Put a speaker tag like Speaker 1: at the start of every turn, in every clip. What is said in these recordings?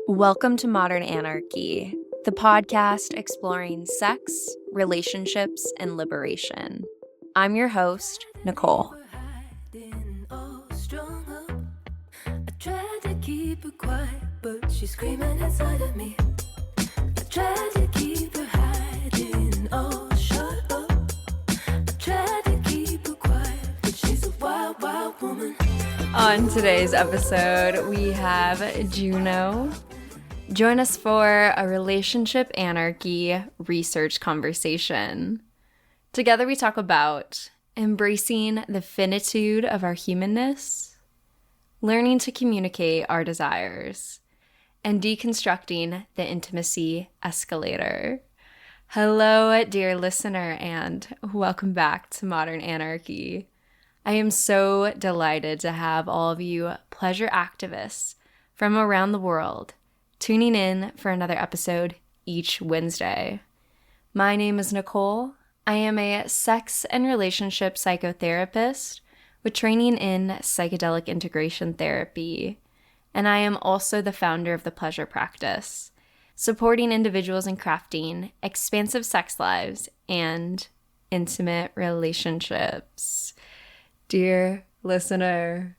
Speaker 1: Welcome to Modern Anarchy, the podcast exploring sex, relationships, and liberation. I'm your host, Nicole.
Speaker 2: I tried to keep her quiet, but she's screaming inside of me. I tried to keep her hiding, oh, shut up. I tried to keep her quiet, but she's a wild, wild woman.
Speaker 1: On today's episode, we have Juno. Join us for a relationship anarchy research conversation. Together we talk about embracing the finitude of our humanness, learning to communicate our desires, and deconstructing the intimacy escalator. Hello, dear listener, and welcome back to Modern Anarchy. I am so delighted to have all of you pleasure activists from around the world tuning in for another episode each Wednesday. My name is Nicole. I am a sex and relationship psychotherapist with training in psychedelic integration therapy, and I am also the founder of the Pleasure Practice, supporting individuals in crafting expansive sex lives and intimate relationships. Dear listener,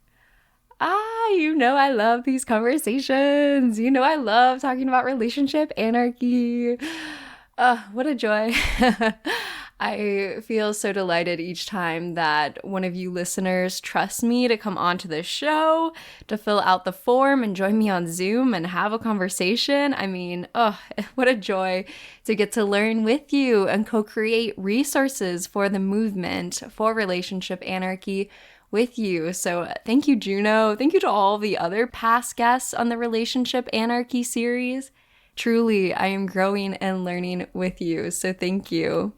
Speaker 1: you know I love these conversations. You know I love talking about relationship anarchy. What a joy. I feel so delighted each time that one of you listeners trusts me to come onto the show, to fill out the form and join me on Zoom and have a conversation. I mean, what a joy to get to learn with you and co-create resources for the movement for relationship anarchy with you. So thank you, Juno. Thank you to all the other past guests on the Relationship Anarchy series. Truly, I am growing and learning with you, so thank you.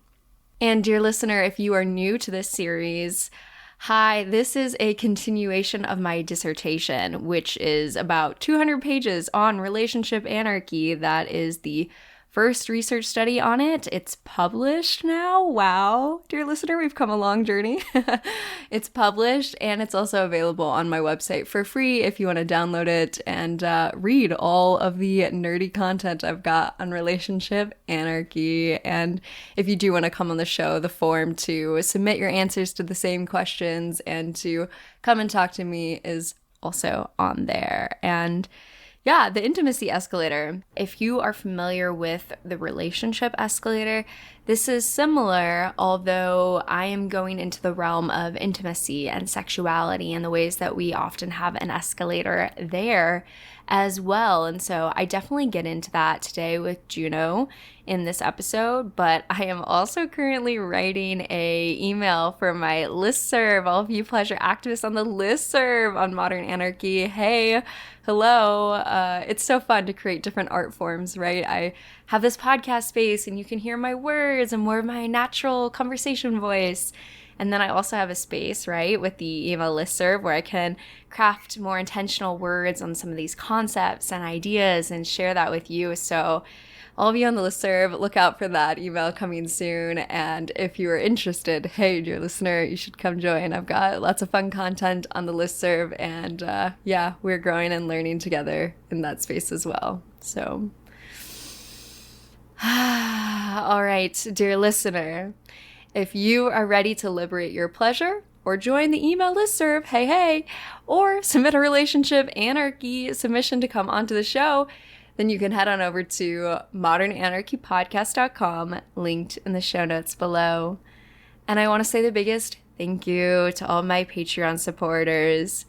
Speaker 1: And dear listener, if you are new to this series, hi, this is a continuation of my dissertation, which is about 200 pages on relationship anarchy. That is the first research study on it. It's published now. Wow. Dear listener, we've come a long journey. It's published and it's also available on my website for free if you want to download it and read all of the nerdy content I've got on relationship anarchy. And if you do want to come on the show, the form to submit your answers to the same questions and to come and talk to me is also on there. And yeah, the intimacy escalator. If you are familiar with the relationship escalator, this is similar, although I am going into the realm of intimacy and sexuality and the ways that we often have an escalator there as well. And so I definitely get into that today with Juno in this episode, but I am also currently writing a email for my listserv, all of you pleasure activists on the listserv on Modern Anarchy. Hey, hello. It's so fun to create different art forms, right? I have this podcast space and you can hear my words and more of my natural conversation voice. And then I also have a space, right, with the email listserv where I can craft more intentional words on some of these concepts and ideas and share that with you. So all of you on the listserv, look out for that email coming soon. And if you are interested, hey, dear listener, you should come join. I've got lots of fun content on the listserv. And yeah, we're growing and learning together in that space as well. So, all right, dear listener, if you are ready to liberate your pleasure or join the email listserv, hey, or submit a relationship anarchy submission to come onto the show, then you can head on over to modernanarchypodcast.com, linked in the show notes below. And I want to say the biggest thank you to all my Patreon supporters.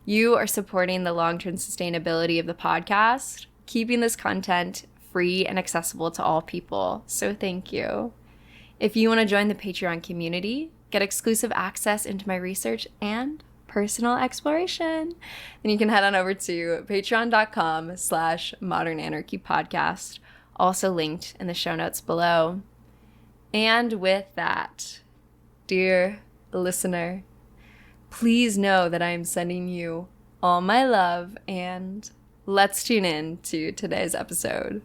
Speaker 1: You are supporting the long-term sustainability of the podcast, keeping this content free and accessible to all people. So thank you. If you want to join the Patreon community, get exclusive access into my research and personal exploration, then you can head on over to patreon.com/modernanarchypodcast, also linked in the show notes below. And with that, dear listener, please know that I am sending you all my love, and let's tune in to today's episode.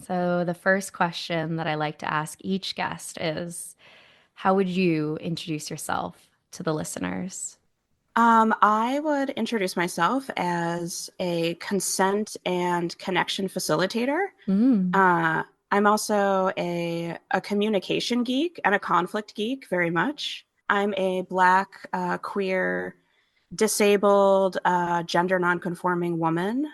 Speaker 1: So the first question that I like to ask each guest is, how would you introduce yourself to the listeners?
Speaker 3: I would introduce myself as a consent and connection facilitator.
Speaker 1: Mm.
Speaker 3: Uh, I'm also a communication geek and a conflict geek, very much. I'm a Black, queer, disabled, gender nonconforming woman.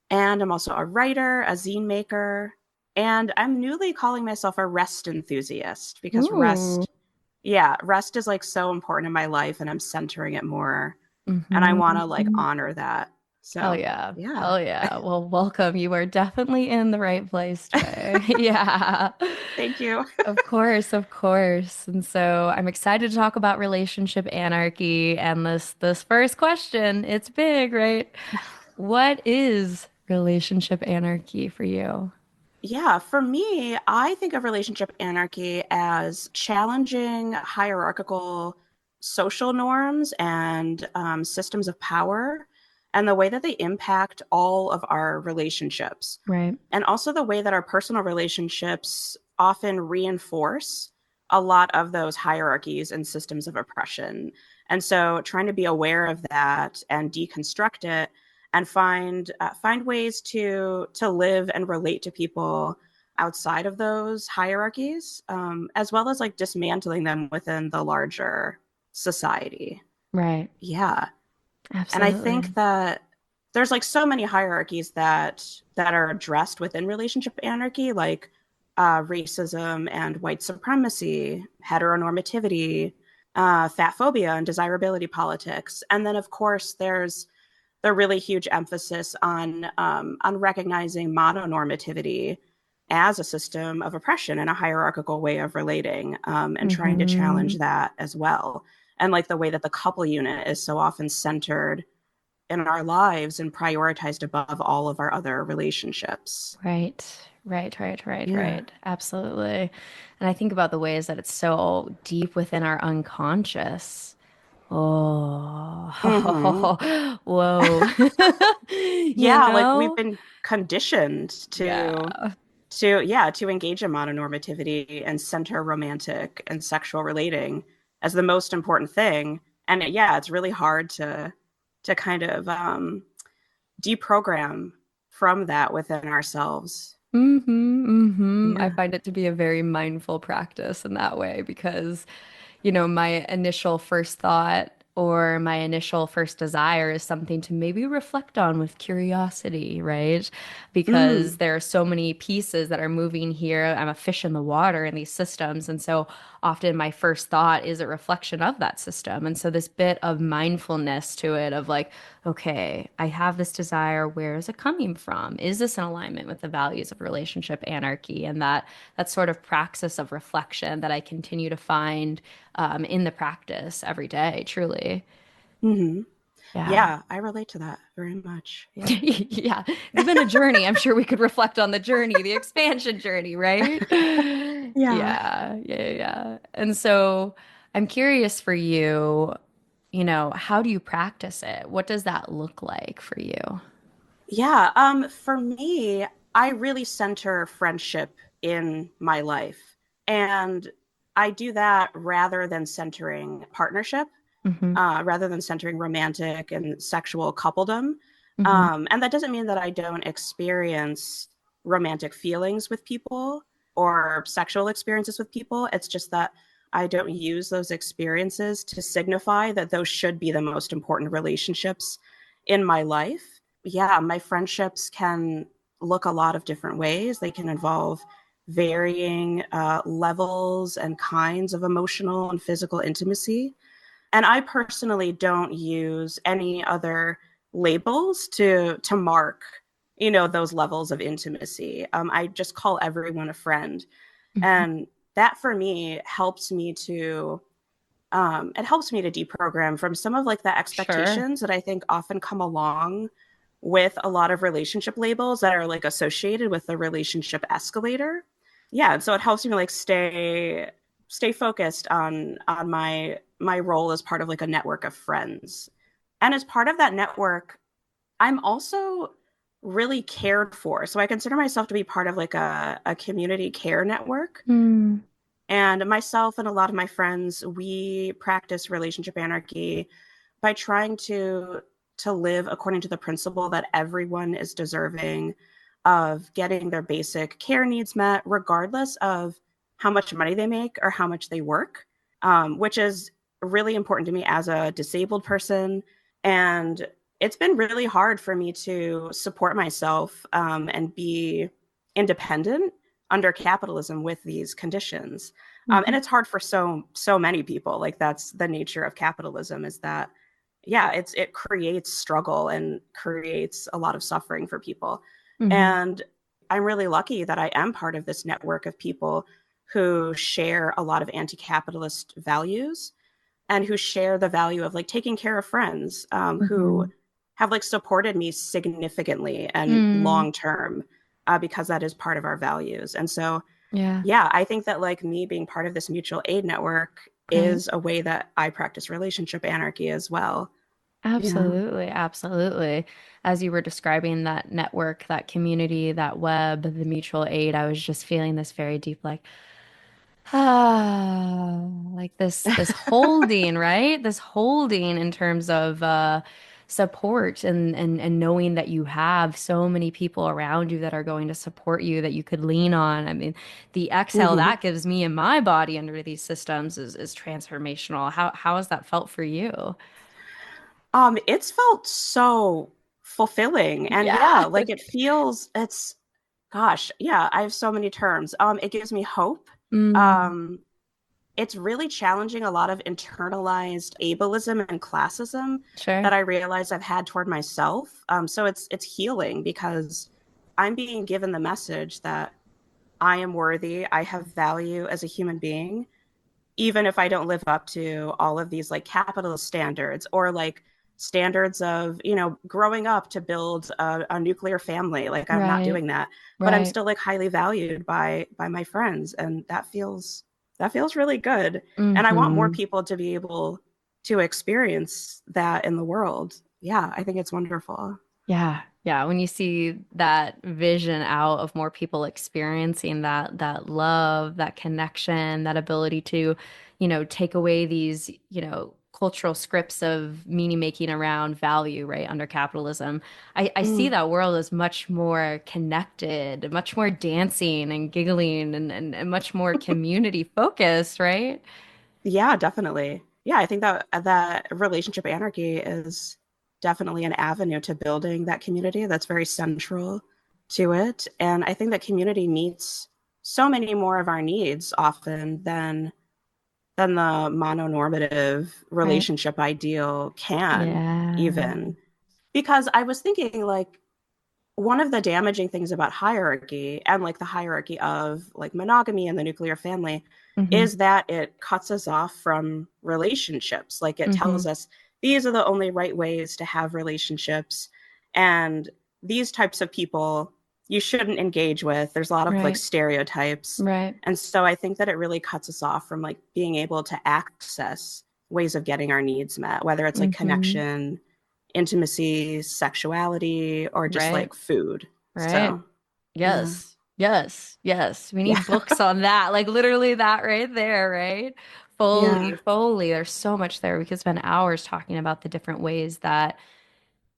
Speaker 3: And I'm also a writer, a zine maker, and I'm newly calling myself a rest enthusiast because
Speaker 1: Ooh.
Speaker 3: rest is like so important in my life and I'm centering it more. And I want to like
Speaker 1: Hmm.
Speaker 3: honor that.
Speaker 1: Hell
Speaker 3: So,
Speaker 1: yeah.
Speaker 3: yeah.
Speaker 1: Hell yeah. Well, welcome. You are definitely in the right place, Trey. Yeah.
Speaker 3: Thank you.
Speaker 1: Of course, of course. And so I'm excited to talk about relationship anarchy and this first question. It's big, right? What is relationship anarchy for you?
Speaker 3: Yeah, for me, I think of relationship anarchy as challenging hierarchical social norms and systems of power and the way that they impact all of our relationships.
Speaker 1: Right.
Speaker 3: And also the way that our personal relationships often reinforce a lot of those hierarchies and systems of oppression. And so trying to be aware of that and deconstruct it and find ways to live and relate to people outside of those hierarchies, as well as like dismantling them within the larger society.
Speaker 1: Right.
Speaker 3: Yeah. And I think
Speaker 1: Absolutely.
Speaker 3: that there's like so many hierarchies that are addressed within relationship anarchy, like racism and white supremacy, heteronormativity, fat phobia, and desirability politics. And then, of course, there's the really huge emphasis on recognizing mononormativity as a system of oppression and a hierarchical way of relating, and trying to challenge
Speaker 1: Hmm.
Speaker 3: that as well. And like the way that the couple unit is so often centered in our lives and prioritized above all of our other relationships.
Speaker 1: Right. Right, right, right,
Speaker 3: Yeah.
Speaker 1: right. Absolutely. And I think about the ways that it's so deep within our unconscious. Oh,
Speaker 3: Hmm.
Speaker 1: whoa. You
Speaker 3: Yeah, like we've
Speaker 1: know?
Speaker 3: been conditioned
Speaker 1: Yeah.
Speaker 3: to engage in mononormativity and center romantic and sexual relating as the most important thing. And yeah, it's really hard to kind of deprogram from that within ourselves.
Speaker 1: I
Speaker 3: Yeah.
Speaker 1: find it to be a very mindful practice in that way because, my initial first thought or my initial first desire is something to maybe reflect on with curiosity, right? Because
Speaker 3: Mm.
Speaker 1: there are so many pieces that are moving here. I'm a fish in the water in these systems. And so often my first thought is a reflection of that system. And so this bit of mindfulness to it of like, okay, I have this desire. Where is it coming from? Is this in alignment with the values of relationship anarchy? And that sort of praxis of reflection that I continue to find in the practice every day, truly.
Speaker 3: Hmm.
Speaker 1: Yeah.
Speaker 3: Yeah, I relate to that very much. Yeah.
Speaker 1: Yeah, it's been a journey. I'm sure we could reflect on the journey, the expansion journey, right?
Speaker 3: Yeah.
Speaker 1: Yeah, yeah, yeah. And so I'm curious for you, how do you practice it? What does that look like for you?
Speaker 3: Yeah, for me, I really center friendship in my life. And I do that rather than centering partnership,
Speaker 1: Hmm.
Speaker 3: rather than centering romantic and sexual coupledom.
Speaker 1: Hmm.
Speaker 3: And that doesn't mean that I don't experience romantic feelings with people or sexual experiences with people. It's just that I don't use those experiences to signify that those should be the most important relationships in my life. Yeah, my friendships can look a lot of different ways. They can involve varying levels and kinds of emotional and physical intimacy. And I personally don't use any other labels to mark, those levels of intimacy. I just call everyone a friend,
Speaker 1: Hmm.
Speaker 3: and that for me helps me to it helps me to deprogram from some of like the
Speaker 1: Sure.
Speaker 3: expectations that I think often come along with a lot of relationship labels that are like associated with the relationship escalator. Yeah, and so it helps me like stay focused on my role as part of like a network of friends. And as part of that network, I'm also really cared for. So I consider myself to be part of like a community care network.
Speaker 1: Mm.
Speaker 3: And myself and a lot of my friends, we practice relationship anarchy by trying to live according to the principle that everyone is deserving of getting their basic care needs met, regardless of how much money they make or how much they work, which is really important to me as a disabled person. And it's been really hard for me to support myself and be independent under capitalism with these conditions. And
Speaker 1: Mhm.
Speaker 3: it's hard for so many people. Like that's the nature of capitalism, is that yeah, it creates struggle and creates a lot of suffering for people.
Speaker 1: Mhm.
Speaker 3: And I'm really lucky that I am part of this network of people who share a lot of anti-capitalist values and who share the value of like taking care of friends, who
Speaker 1: Mhm.
Speaker 3: have like supported me significantly and
Speaker 1: Mm.
Speaker 3: long term, because that is part of our values. And so
Speaker 1: Yeah.
Speaker 3: yeah, I think that like me being part of this mutual aid network
Speaker 1: Right.
Speaker 3: is a way that I practice relationship anarchy as well. Yeah.
Speaker 1: Absolutely, absolutely. As you were describing that network, that community, that web, the mutual aid, I was just feeling this very deep, like, like this holding, right? This holding in terms of support and knowing that you have so many people around you that are going to support you that you could lean on. I mean, the exhale
Speaker 3: Mhm.
Speaker 1: that gives me in my body under these systems is transformational. How has that felt for you?
Speaker 3: It's felt so fulfilling. And
Speaker 1: Yeah.
Speaker 3: yeah, like it feels it's gosh, yeah, I have so many terms. It gives me hope.
Speaker 1: Mm,
Speaker 3: Um, it's really challenging a lot of internalized ableism and classism
Speaker 1: sure.
Speaker 3: that I realize I've had toward myself. So it's healing because I'm being given the message that I am worthy, I have value as a human being, even if I don't live up to all of these like capitalist standards or like standards of, growing up to build a nuclear family. Like I'm not
Speaker 1: Right.
Speaker 3: doing that, but I'm
Speaker 1: Right.
Speaker 3: still like highly valued by my friends. And that feels really good. And I want more
Speaker 1: Hmm.
Speaker 3: people to be able to experience that in the world. Yeah, I think it's wonderful.
Speaker 1: Yeah. Yeah. When you see that vision out of more people experiencing that love, that connection, that ability to, take away these, cultural scripts of meaning making around value, right, under capitalism. I see
Speaker 3: Mm,
Speaker 1: that world as much more connected, much more dancing and giggling and much more community focused, right?
Speaker 3: yeah, definitely. Yeah, I think that relationship anarchy is definitely an avenue to building that community that's very central to it. And I think that community meets so many more of our needs often than the mononormative
Speaker 1: Right.
Speaker 3: relationship ideal can
Speaker 1: Yeah.
Speaker 3: even. Because I was thinking like one of the damaging things about hierarchy and like the hierarchy of like monogamy and the nuclear family
Speaker 1: Hmm.
Speaker 3: is that it cuts us off from relationships. Like it
Speaker 1: Hmm.
Speaker 3: tells us these are the only right ways to have relationships. And these types of people you shouldn't engage with. There's a lot of like
Speaker 1: Right.
Speaker 3: stereotypes.
Speaker 1: Right.
Speaker 3: And so I think that it really cuts us off from like being able to access ways of getting our needs met, whether it's like
Speaker 1: Hmm.
Speaker 3: connection, intimacy, sexuality, or just
Speaker 1: Right.
Speaker 3: like food.
Speaker 1: Right.
Speaker 3: So, yeah.
Speaker 1: Yes. Yes. Yes. We
Speaker 3: Yeah.
Speaker 1: need books on that. Like literally that right there, right?
Speaker 3: Yeah.
Speaker 1: Fully. There's so much there. We could spend hours talking about the different ways that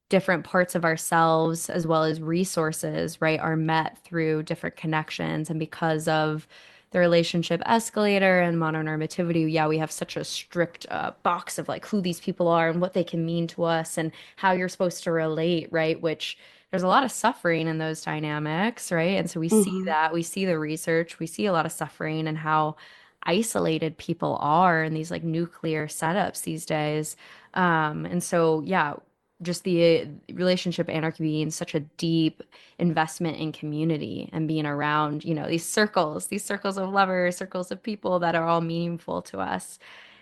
Speaker 1: different parts of ourselves as well as resources, right, are met through different connections. And because of the relationship escalator and mononormativity, yeah, we have such a strict box of like who these people are and what they can mean to us and how you're supposed to relate, right? Which there's a lot of suffering in those dynamics, right? And so we see
Speaker 3: Hmm.
Speaker 1: that, we see the research, we see a lot of suffering and how isolated people are in these like nuclear setups these days. And so, yeah, just the relationship anarchy being such a deep investment in community and being around, these circles of lovers, circles of people that are all meaningful to us.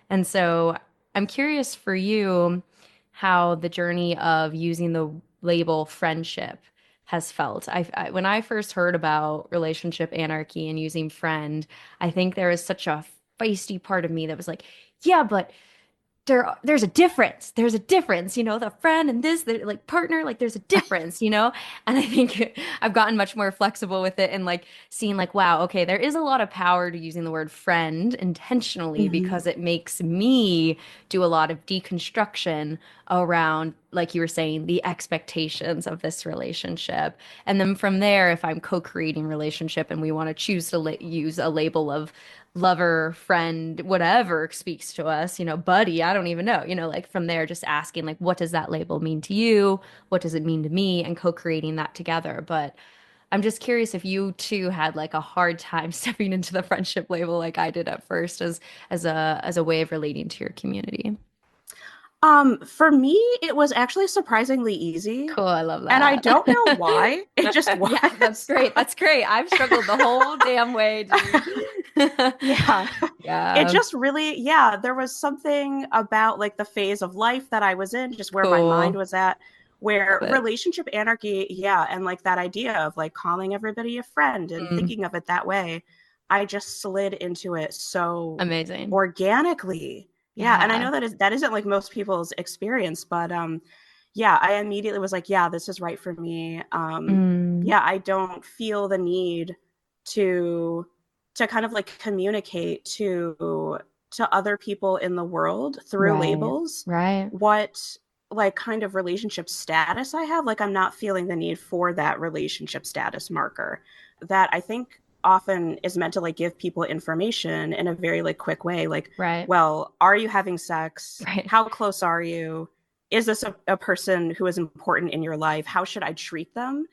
Speaker 1: And so I'm curious for you how the journey of using the label friendship has felt. When I first heard about relationship anarchy and using friend, I think there was such a feisty part of me that was like, yeah, but there's a difference. There's a difference, the friend and this, the like partner, like there's a difference. And I think I've gotten much more flexible with it and like seeing like, wow, okay, there is a lot of power to using the word friend intentionally
Speaker 3: Hmm.
Speaker 1: because it makes me do a lot of deconstruction around, like you were saying, the expectations of this relationship. And then from there, if I'm co-creating relationship and we want to choose to use a label of lover, friend, whatever speaks to us, buddy, I don't even know, like from there, just asking, like, what does that label mean to you? What does it mean to me? And co-creating that together. But I'm just curious if you too had like a hard time stepping into the friendship label like I did at first as a way of relating to your community.
Speaker 3: For me, it was actually surprisingly easy.
Speaker 1: Cool, I love
Speaker 3: And I
Speaker 1: that.
Speaker 3: don't know why. It just
Speaker 1: Yeah, that's
Speaker 3: was.
Speaker 1: great. That's great. I've struggled the whole damn way, dude.
Speaker 3: Yeah. It
Speaker 1: Yeah,
Speaker 3: just really, yeah, there was something about like the phase of life that I was in, just where my mind
Speaker 1: cool.
Speaker 3: was at, where
Speaker 1: Love it.
Speaker 3: relationship anarchy, yeah, and like that idea of like calling everybody a friend and
Speaker 1: Mm,
Speaker 3: thinking of it that way, I just slid into it so
Speaker 1: amazing.
Speaker 3: organically. Yeah, and I
Speaker 1: Yeah.
Speaker 3: know that isn't like most people's experience, but yeah, I immediately was like, yeah, this is right for me.
Speaker 1: Mm,
Speaker 3: Yeah, I don't feel the need to kind of like communicate to other people in the world through
Speaker 1: right.
Speaker 3: labels
Speaker 1: Right.
Speaker 3: what like kind of relationship status I have. Like I'm not feeling the need for that relationship status marker that I think often is meant to like give people information in a very like quick way. Like,
Speaker 1: Right.
Speaker 3: well, are you having sex?
Speaker 1: Right.
Speaker 3: How close are you? Is this a person who is important in your life? How should I treat them?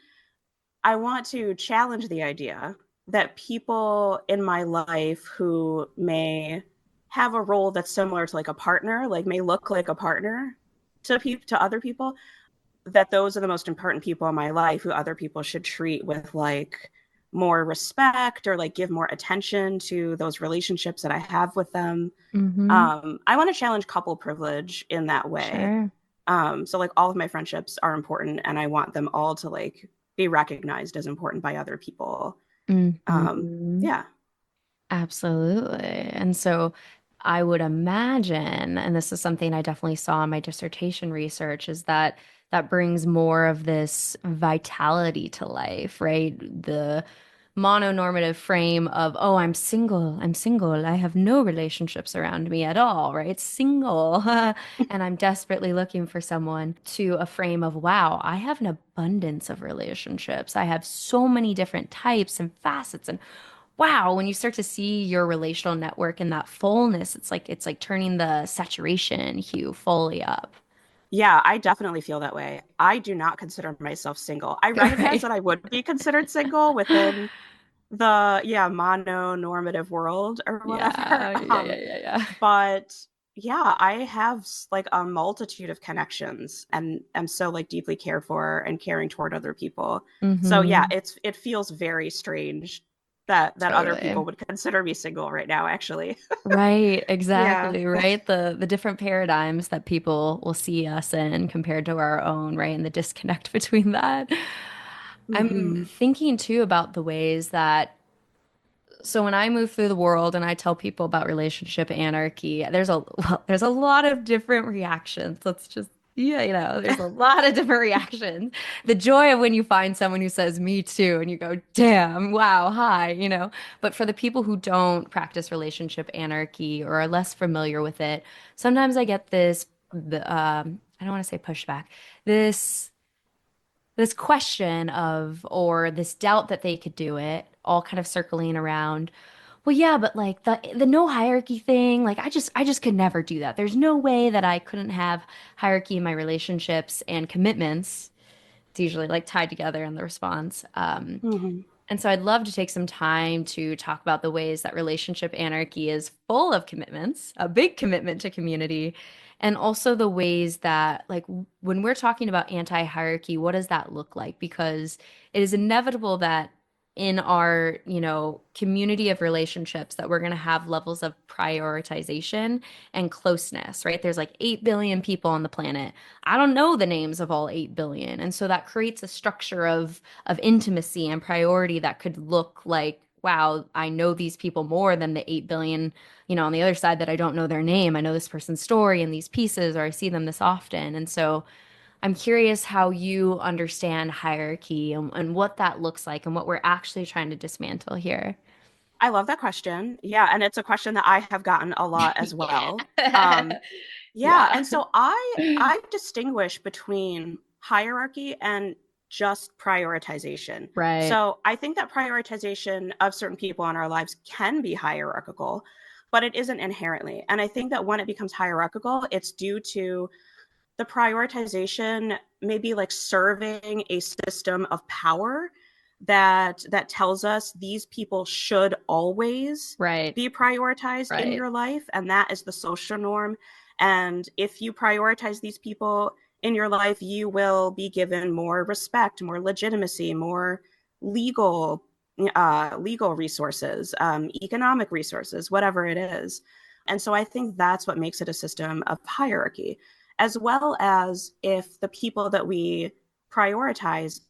Speaker 3: I want to challenge the idea that people in my life who may have a role that's similar to like a partner, like may look like a partner to other people, that those are the most important people in my life who other people should treat with like more respect or like give more attention to those relationships that I have with them.
Speaker 1: Mm-hmm.
Speaker 3: I want to challenge couple privilege in that way.
Speaker 1: Sure.
Speaker 3: So like all of my friendships are important and I want them all to like be recognized as important by other people.
Speaker 1: Mm-hmm.
Speaker 3: Yeah.
Speaker 1: Absolutely. And so I would imagine, and this is something I definitely saw in my dissertation research, is that that brings more of this vitality to life, right? The mononormative frame of, oh, I'm single, I have no relationships around me at all, right? Single, and I'm desperately looking for someone, to a frame of, wow, I have an abundance of relationships. I have so many different types and facets and wow, when you start to see your relational network in that fullness, it's like turning the saturation hue fully up.
Speaker 3: Yeah, I definitely feel that way. I do not consider myself single. I recognize
Speaker 1: Right.
Speaker 3: that I would be considered single within the yeah, mononormative world or whatever.
Speaker 1: Yeah, yeah, yeah, yeah, yeah.
Speaker 3: But yeah, I have like a multitude of connections and am so like deeply cared for and caring toward other people. So yeah,
Speaker 1: Mm-hmm.
Speaker 3: it feels very strange that other people
Speaker 1: Totally.
Speaker 3: would consider me single right now, actually.
Speaker 1: Right,
Speaker 3: Yeah.
Speaker 1: exactly, right? The different paradigms that people will see us in compared to our own, right? And the disconnect between that. I'm
Speaker 3: Hmm.
Speaker 1: thinking too about the ways that so when I move through the world and I tell people about relationship anarchy, there's a lot of different reactions. Let's just yeah, there's a lot of different reactions. The joy of when you find someone who says me too and you go, "Damn, wow, hi." But for the people who don't practice relationship anarchy or are less familiar with it, sometimes I get I don't want to say pushback. This this question of or this doubt that they could do it, all kind of circling around. Well, yeah, but like the no hierarchy thing, like I just could never do that. There's no way that I couldn't have hierarchy in my relationships and commitments. It's usually like tied together in the response.
Speaker 3: Hmm.
Speaker 1: And so I'd love to take some time to talk about the ways that relationship anarchy is full of commitments, a big commitment to community, and also the ways that, like, when we're talking about anti-hierarchy, what does that look like? Because it is inevitable that in our, community of relationships that we're going to have levels of prioritization and closeness, right? There's like 8 billion people on the planet. I don't know the names of all 8 billion. And so that creates a structure of intimacy and priority that could look like wow, I know these people more than the 8 billion, on the other side that I don't know their name. I know this person's story and these pieces, or I see them this often. And so I'm curious how you understand hierarchy and what that looks like and what we're actually trying to dismantle here.
Speaker 3: I love that question. Yeah, and it's a question that I have gotten a lot as well.
Speaker 1: Yeah.
Speaker 3: Yeah,
Speaker 1: Yeah.
Speaker 3: and so I distinguish between hierarchy and just prioritization.
Speaker 1: Right.
Speaker 3: So I think that prioritization of certain people in our lives can be hierarchical, but it isn't inherently. And I think that when it becomes hierarchical, it's due to the prioritization maybe like serving a system of power that tells us these people should always
Speaker 1: Right.
Speaker 3: be prioritized in
Speaker 1: Right.
Speaker 3: your life, and that is the social norm. And if you prioritize these people in your life, you will be given more respect, more legitimacy, more legal legal resources, economic resources, whatever it is. And so I think that's what makes it a system of hierarchy, as well as if the people that we prioritize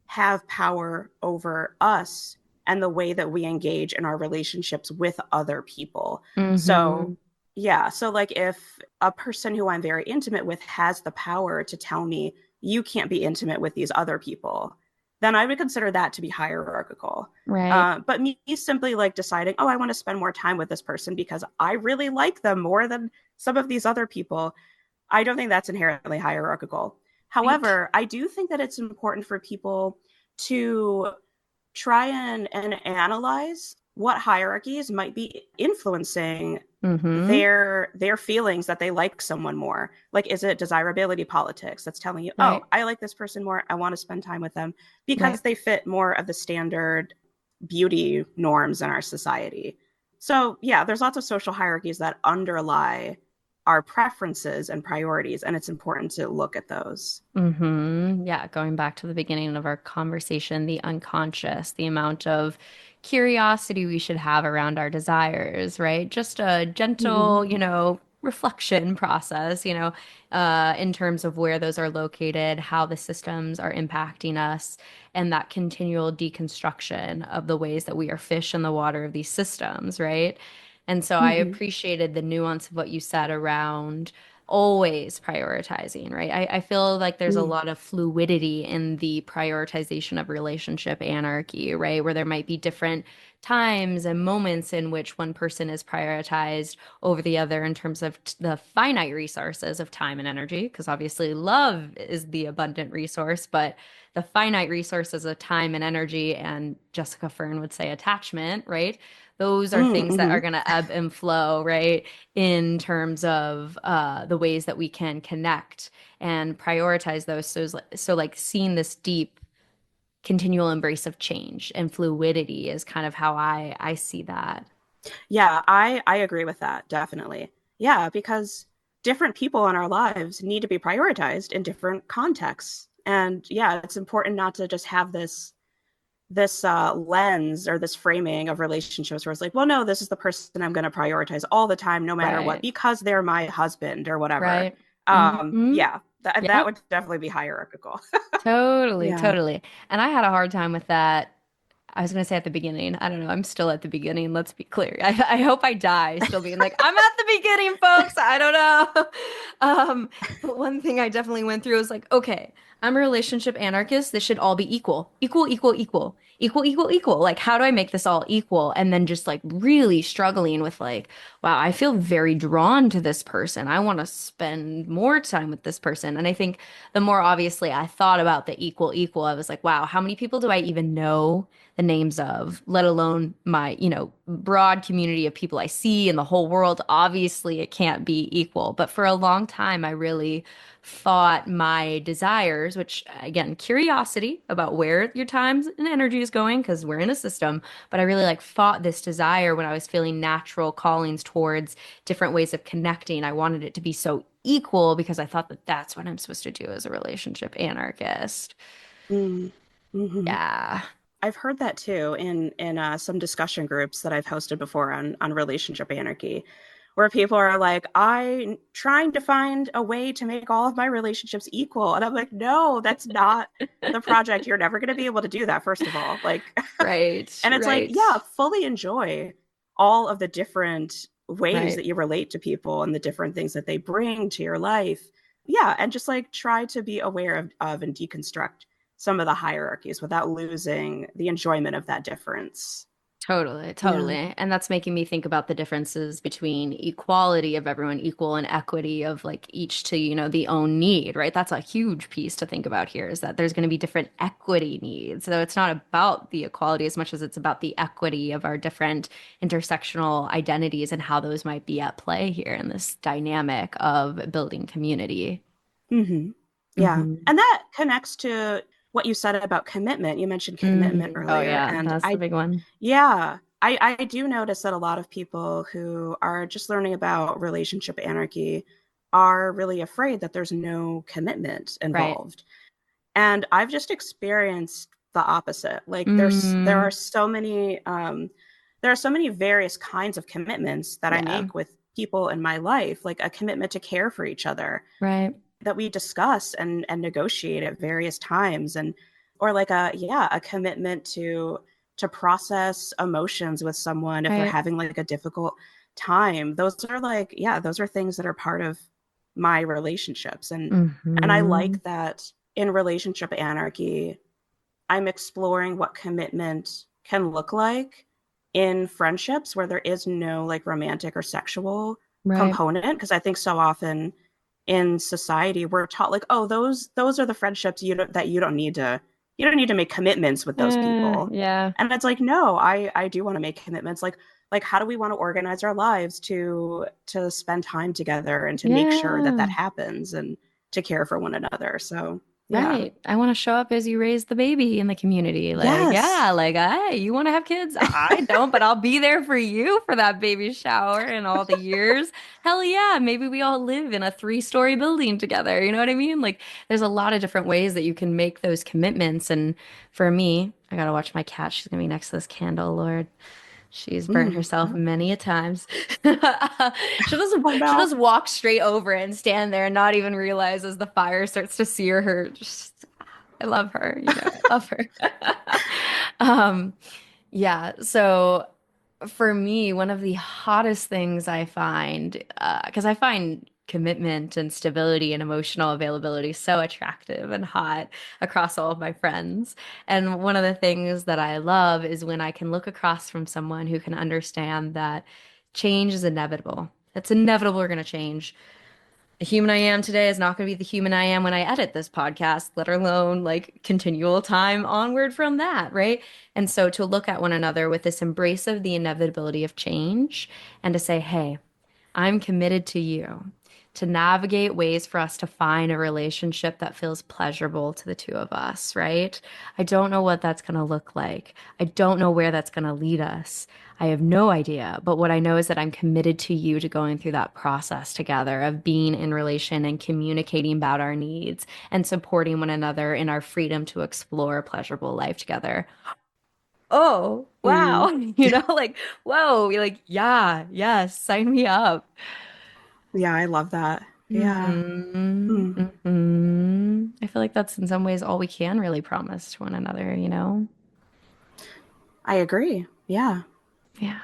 Speaker 3: have power over us and the way that we engage in our relationships with other people. So,
Speaker 1: Mm-hmm.
Speaker 3: yeah, so like if a person who I'm very intimate with has the power to tell me you can't be intimate with these other people, then I would consider that to be hierarchical.
Speaker 1: Right.
Speaker 3: But me simply like deciding, oh, I want to spend more time with this person because I really like them more than some of these other people, I don't think that's inherently hierarchical.
Speaker 1: Right.
Speaker 3: However, I do think that it's important for people to try and analyze what hierarchies might be influencing
Speaker 1: Mm-hmm.
Speaker 3: their feelings that they like someone more. Like, is it desirability politics that's telling you, oh,
Speaker 1: Right.
Speaker 3: I like this person more, I want to spend time with them
Speaker 1: Right.
Speaker 3: because they fit more of the standard beauty norms in our society. So yeah, there's lots of social hierarchies that underlie our preferences and priorities, and it's important to look at those.
Speaker 1: Yeah, going back to the beginning of our conversation, the unconscious, the amount of curiosity we should have around our desires, right? Just a
Speaker 3: Mm-hmm.
Speaker 1: gentle, reflection process, in terms of where those are located, how the systems are impacting us, and that continual deconstruction of the ways that we are fish in the water of these systems, right? And so I
Speaker 3: Mm-hmm.
Speaker 1: appreciated the nuance of what you said around always prioritizing, right? I feel like there's a
Speaker 3: Mm.
Speaker 1: lot of fluidity in the prioritization of relationship anarchy, right? Where there might be different times and moments in which one person is prioritized over the other in terms of the finite resources of time and energy, because obviously love is the abundant resource, but the finite resources of time and energy, and Jessica Fern would say attachment, right? Those are things that
Speaker 3: Mm-hmm.
Speaker 1: are going to ebb and flow, right? In terms of the ways that we can connect and prioritize those. So like seeing this deep continual embrace of change and fluidity is kind of how I see that.
Speaker 3: Yeah, I agree with that, definitely. Yeah, because different people in our lives need to be prioritized in different contexts. And yeah, it's important not to just have this lens or this framing of relationships where it's like, well, no, this is the person I'm going to prioritize all the time, no matter what,
Speaker 1: Right.
Speaker 3: because they're my husband or whatever.
Speaker 1: Right. Hmm.
Speaker 3: Yeah, that
Speaker 1: Yep.
Speaker 3: would definitely be hierarchical.
Speaker 1: Totally,
Speaker 3: Yeah.
Speaker 1: totally. And I had a hard time with that. I was going to say at the beginning. I don't know. I'm still at the beginning. Let's be clear. I hope I die still being like, I'm at the beginning, folks. I don't know. But one thing I definitely went through was like, okay, I'm a relationship anarchist. This should all be equal, equal, equal, equal, equal, equal, equal. Like, how do I make this all equal? And then just like really struggling with like, wow, I feel very drawn to this person. I want to spend more time with this person. And I think the more obviously I thought about the equal, equal, I was like, wow, how many people do I even know the names of, let alone my, broad community of people I see in the whole world? Obviously, it can't be equal. But for a long time, I really fought my desires, which again, curiosity about where your time and energy is going, because we're in a system. But I really like fought this desire when I was feeling natural callings towards different ways of connecting. I wanted it to be so equal because I thought that that's what I'm supposed to do as a relationship anarchist.
Speaker 3: Mm. Hmm.
Speaker 1: Yeah.
Speaker 3: I've heard that too in some discussion groups that I've hosted before on relationship anarchy. where people are like, I'm trying to find a way to make all of my relationships equal. And I'm like, no, that's not the project. You're never going to be able to do that, first of all. Like,
Speaker 1: Right,
Speaker 3: and it's like,
Speaker 1: right,
Speaker 3: yeah, fully enjoy all of the different ways
Speaker 1: right.
Speaker 3: that you relate to people and the different things that they bring to your life. Yeah. And just like try to be aware of and deconstruct some of the hierarchies without losing the enjoyment of that difference.
Speaker 1: Totally,
Speaker 3: Yeah.
Speaker 1: totally. And that's making me think about the differences between equality of everyone equal and equity of like each to, the own need, right? That's a huge piece to think about here is that there's going to be different equity needs. So it's not about the equality as much as it's about the equity of our different intersectional identities and how those might be at play here in this dynamic of building community.
Speaker 3: Hmm. Yeah.
Speaker 1: Hmm.
Speaker 3: And that connects to what you said about commitment. You mentioned commitment
Speaker 1: Oh
Speaker 3: earlier.
Speaker 1: yeah,
Speaker 3: And
Speaker 1: that's the big one.
Speaker 3: yeah, I do notice that a lot of people who are just learning about relationship anarchy are really afraid that there's no commitment
Speaker 1: Right.
Speaker 3: involved. And I've just experienced the opposite. Like
Speaker 1: Mm,
Speaker 3: there are so many various kinds of commitments that I
Speaker 1: yeah.
Speaker 3: make with people in my life, like a commitment to care for each other
Speaker 1: Right.
Speaker 3: that we discuss and negotiate at various times, and or like a commitment to process emotions with someone if they're
Speaker 1: Right.
Speaker 3: having like a difficult time. Those are like, yeah, those are things that are part of my relationships. And I
Speaker 1: Hmm.
Speaker 3: like that in relationship anarchy I'm exploring what commitment can look like in friendships where there is no like romantic or sexual
Speaker 1: Right.
Speaker 3: component, because I think so often in society we're taught like, oh, those are the friendships you don't need to make commitments with those people.
Speaker 1: Yeah.
Speaker 3: And it's like, no, I do want to make commitments. Like how do we want to organize our lives to spend time together and to make sure that that
Speaker 1: Yeah.
Speaker 3: happens and to care for one another. So yeah.
Speaker 1: Right. I want to show up as you raise the baby in the community. Like,
Speaker 3: Yes.
Speaker 1: yeah, like, hey, you want to have kids? I don't, but I'll be there for you for that baby shower and all the years. Hell yeah. Maybe we all live in a three-story building together. You know what I mean? Like, there's a lot of different ways that you can make those commitments. And for me, I gotta watch my cat. She's gonna be next to this candle, Lord. She's burnt herself
Speaker 3: Oh,
Speaker 1: many a times.
Speaker 3: oh
Speaker 1: She'll
Speaker 3: no.
Speaker 1: just walk straight over it and stand there and not even realize as the fire starts to sear her. Just, I love her, I love her. Um, yeah, so for me, one of the hottest things I find, because I find commitment and stability and emotional availability so attractive and hot across all of my friends. And one of the things that I love is when I can look across from someone who can understand that change is inevitable. It's inevitable we're going to change. The human I am today is not going to be the human I am when I edit this podcast, let alone like continual time onward from that, right? And so to look at one another with this embrace of the inevitability of change and to say, hey, I'm committed to you to navigate ways for us to find a relationship that feels pleasurable to the two of us, right? I don't know what that's going to look like. I don't know where that's going to lead us. I have no idea. But what I know is that I'm committed to you to going through that process together of being in relation and communicating about our needs and supporting one another in our freedom to explore a pleasurable life together. Oh, wow.
Speaker 3: Mm.
Speaker 1: Like, whoa, like, yeah, yes, sign me up.
Speaker 3: Yeah, I love that. Yeah.
Speaker 1: Hmm.
Speaker 3: Hmm.
Speaker 1: Hmm. I feel like that's in some ways all we can really promise to one another.
Speaker 3: I agree. Yeah.
Speaker 1: Yeah.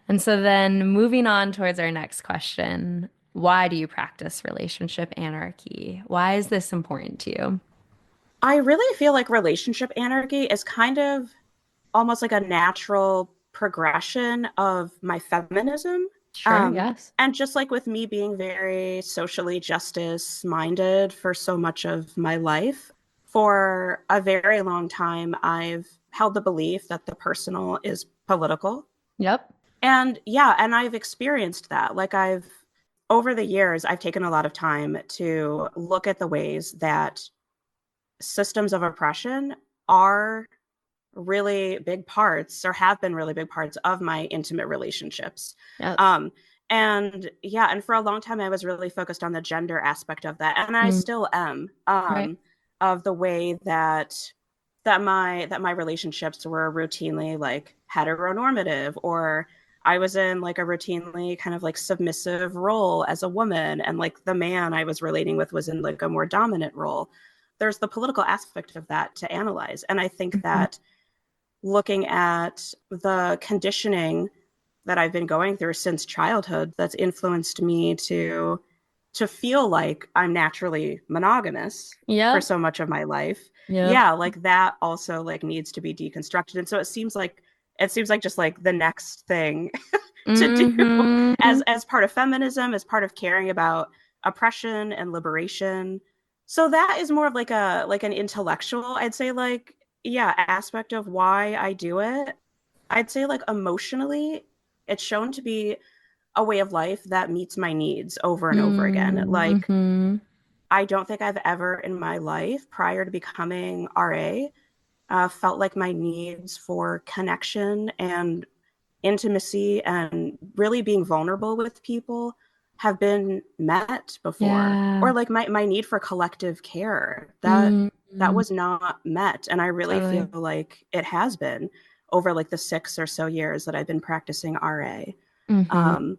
Speaker 1: And so then moving on towards our next question, why do you practice relationship anarchy? Why is this important to you?
Speaker 3: I really feel like relationship anarchy is kind of almost like a natural progression of my feminism.
Speaker 1: Sure,
Speaker 3: Um,
Speaker 1: yes.
Speaker 3: and just like with me being very socially justice minded for so much of my life, for a very long time, I've held the belief that the personal is political.
Speaker 1: Yep.
Speaker 3: And yeah, and I've experienced that. Over the years, I've taken a lot of time to look at the ways that systems of oppression are really big parts or have been really big parts of my intimate relationships.
Speaker 1: Yes.
Speaker 3: Um, and yeah, and for a long time, I was really focused on the gender aspect of that, and I
Speaker 1: Mm,
Speaker 3: still am,
Speaker 1: right.
Speaker 3: of the way that my relationships were routinely like heteronormative, or I was in like a routinely kind of like submissive role as a woman, and like the man I was relating with was in like a more dominant role. There's the political aspect of that to analyze. And I think
Speaker 1: Mhm.
Speaker 3: that looking at the conditioning that I've been going through since childhood that's influenced me to feel like I'm naturally monogamous for
Speaker 1: Yep.
Speaker 3: so much of my life.
Speaker 1: Yep.
Speaker 3: Yeah, like that also like needs to be deconstructed. And so it seems like just like the next thing to do
Speaker 1: Hmm.
Speaker 3: as part of feminism, as part of caring about oppression and liberation. So that is more of like an intellectual, I'd say like yeah, aspect of why I do it. I'd say like emotionally, it's shown to be a way of life that meets my needs over and over again. Like
Speaker 1: Mm-hmm.
Speaker 3: I don't think I've ever in my life prior to becoming RA felt like my needs for connection and intimacy and really being vulnerable with people have been met before.
Speaker 1: Yeah.
Speaker 3: Or like my need for collective care that
Speaker 1: Mm-hmm.
Speaker 3: was not met. And I really feel
Speaker 1: Totally.
Speaker 3: like it has been over like the 6 or so years that I've been practicing RA.
Speaker 1: Mm-hmm.
Speaker 3: Um,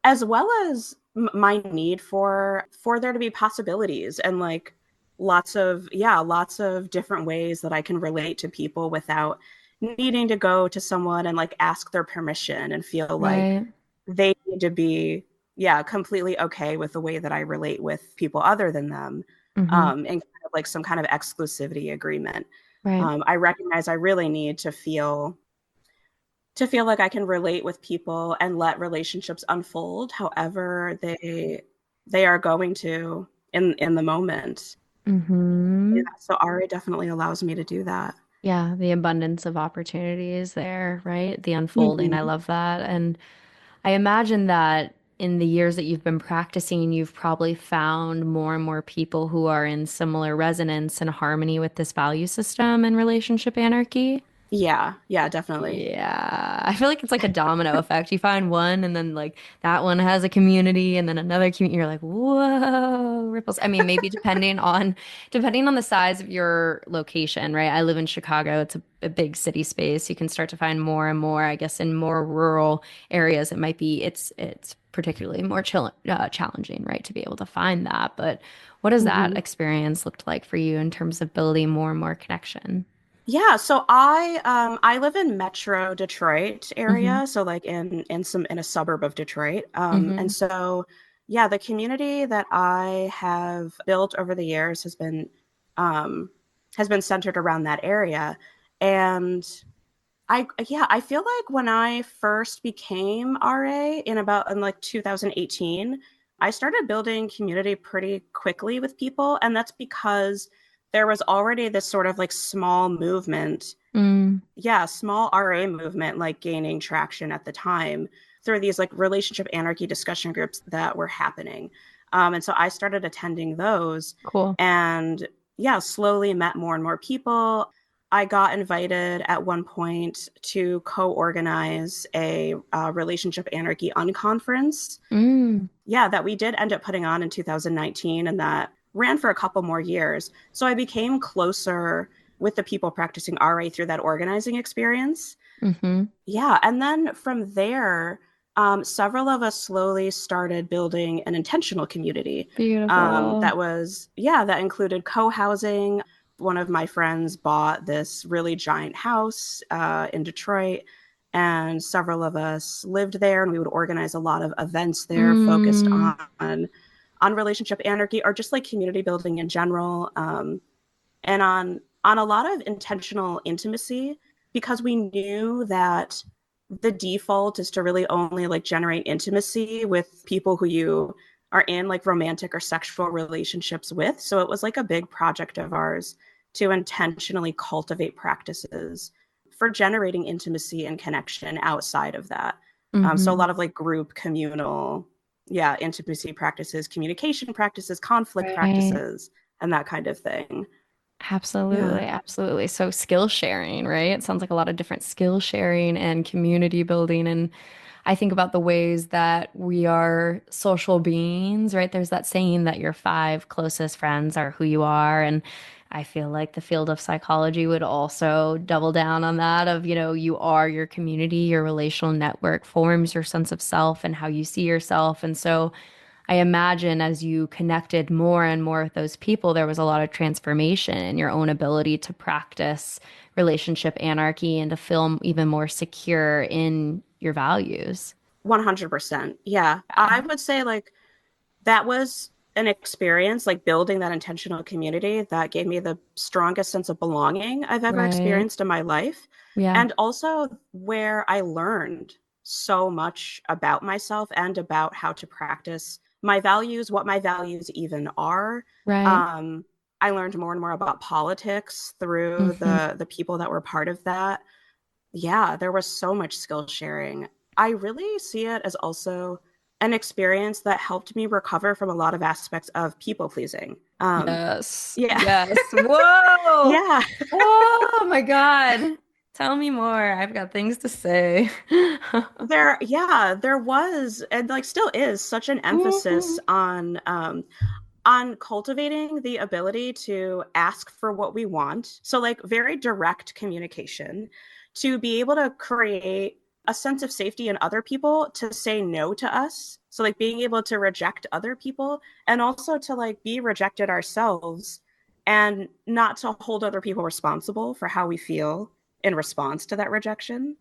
Speaker 3: as well as my need for there to be possibilities and like lots of different ways that I can relate to people without needing to go to someone and like ask their permission and feel like
Speaker 1: Right.
Speaker 3: they need to be yeah completely okay with the way that I relate with people other than them,
Speaker 1: Mm-hmm.
Speaker 3: and kind of like some kind of exclusivity agreement.
Speaker 1: Right.
Speaker 3: I recognize I really need to feel like I can relate with people and let relationships unfold however they are going to in the moment. Yeah,
Speaker 1: Mm-hmm.
Speaker 3: so Ari definitely allows me to do that.
Speaker 1: Yeah, the abundance of opportunities there, right? The unfolding. I
Speaker 3: Mhm.
Speaker 1: love that. And I imagine that in the years that you've been practicing, you've probably found more and more people who are in similar resonance and harmony with this value system and relationship anarchy.
Speaker 3: Yeah, yeah, definitely.
Speaker 1: Yeah, I feel like it's like a domino effect. You find one, and then like that one has a community, and then another community. You're like, whoa, ripples. I mean, maybe depending on the size of your location, right? I live in Chicago. It's a big city space. You can start to find more and more. I guess in more rural areas, it might be it's particularly more challenging, right, to be able to find that. But what has that
Speaker 3: Mhm.
Speaker 1: experience looked like for you in terms of building more and more connection?
Speaker 3: Yeah, so I live in Metro Detroit
Speaker 1: Mm-hmm.
Speaker 3: area, so like in a suburb of Detroit. And
Speaker 1: Mm-hmm.
Speaker 3: so yeah, the community that I have built over the years um has been centered around that area. And I feel like when I first became RA in like 2018, I started building community pretty quickly with people, and that's because there was already this sort of like small movement,
Speaker 1: Mm,
Speaker 3: yeah, small RA movement like gaining traction at the time through these like relationship anarchy discussion groups that were happening. And so I started attending those
Speaker 1: cool.
Speaker 3: and yeah, slowly met more and more people. I got invited at one point to co-organize a relationship anarchy unconference.
Speaker 1: Mm,
Speaker 3: Yeah, that we did end up putting on in 2019 and that ran for a couple more years. So I became closer with the people practicing RA through that organizing experience.
Speaker 1: mm-hmm.
Speaker 3: Yeah, and then from there, several of us slowly started building an intentional community.
Speaker 1: Beautiful.
Speaker 3: That included co-housing. One of my friends bought this really giant house in Detroit, and several of us lived there, and we would organize a lot of events there focused
Speaker 1: Mm,
Speaker 3: on relationship anarchy or just like community building in general, and on a lot of intentional intimacy because we knew that the default is to really only like generate intimacy with people who you are in like romantic or sexual relationships with. So it was like a big project of ours to intentionally cultivate practices for generating intimacy and connection outside of that. So a
Speaker 1: mm-hmm.
Speaker 3: lot of like group communal, yeah, intimacy practices, communication practices, conflict
Speaker 1: Right.
Speaker 3: practices, and that kind of thing.
Speaker 1: Absolutely.
Speaker 3: Yeah.
Speaker 1: Absolutely. So skill sharing, right? It sounds like a lot of different skill sharing and community building. And I think about the ways that we are social beings, right? There's that saying that your five closest friends are who you are. And I feel like the field of psychology would also double down on that of, you are your community, your relational network forms your sense of self and how you see yourself. And so I imagine as you connected more and more with those people, there was a lot of transformation in your own ability to practice relationship anarchy and to feel even more secure in your values.
Speaker 3: 100%. Yeah.
Speaker 1: Yeah.
Speaker 3: I would say like that was an experience, like building that intentional community that gave me the strongest sense of belonging I've ever
Speaker 1: Right.
Speaker 3: experienced in my life.
Speaker 1: Yeah.
Speaker 3: And also where I learned so much about myself and about how to practice my values, what my values even are.
Speaker 1: Right.
Speaker 3: Um, I learned more and more about politics through
Speaker 1: Hmm.
Speaker 3: the people that were part of that. Yeah, there was so much skill sharing. I really see it as also an experience that helped me recover from a lot of aspects of people pleasing.
Speaker 1: Yes.
Speaker 3: Yeah.
Speaker 1: Yes. Whoa.
Speaker 3: Yeah.
Speaker 1: Oh my God. Tell me more. I've got things to say.
Speaker 3: There was and like still is such an emphasis on cultivating the ability to ask for what we want. So, like, very direct communication to be able to create a sense of safety in other people to say no to us. So, like, being able to reject other people and also to, like, be rejected ourselves and not to hold other people responsible for how we feel in response to that rejection.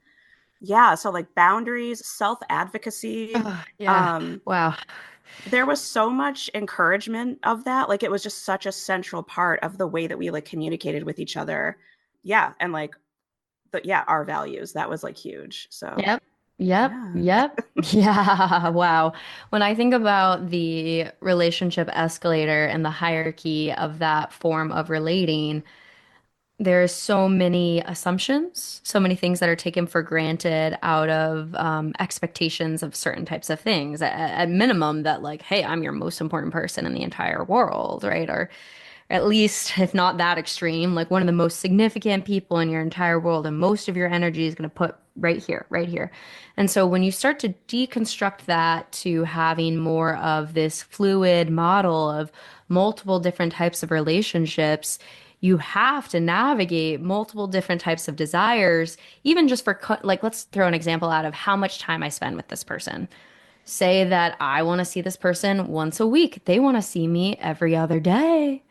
Speaker 3: Yeah. So, like, boundaries, self advocacy.
Speaker 1: Oh, yeah.
Speaker 3: Um,
Speaker 1: Wow.
Speaker 3: there was so much encouragement of that. Like it was just such a central part of the way that we like communicated with each other. Yeah. And like our values. That was like huge. So
Speaker 1: Yep. Yep.
Speaker 3: yeah.
Speaker 1: Yep. Yeah. Wow. When I think about the relationship escalator and the hierarchy of that form of relating, there's so many assumptions, so many things that are taken for granted out of expectations of certain types of things. At minimum, that like, hey, I'm your most important person in the entire world, right? Or at least, if not that extreme, like one of the most significant people in your entire world, and most of your energy is going to put right here, right here. And so when you start to deconstruct that to having more of this fluid model of multiple different types of relationships, you have to navigate multiple different types of desires, even just for, like, let's throw an example out of how much time I spend with this person. Say that I want to see this person once a week. They want to see me every other day,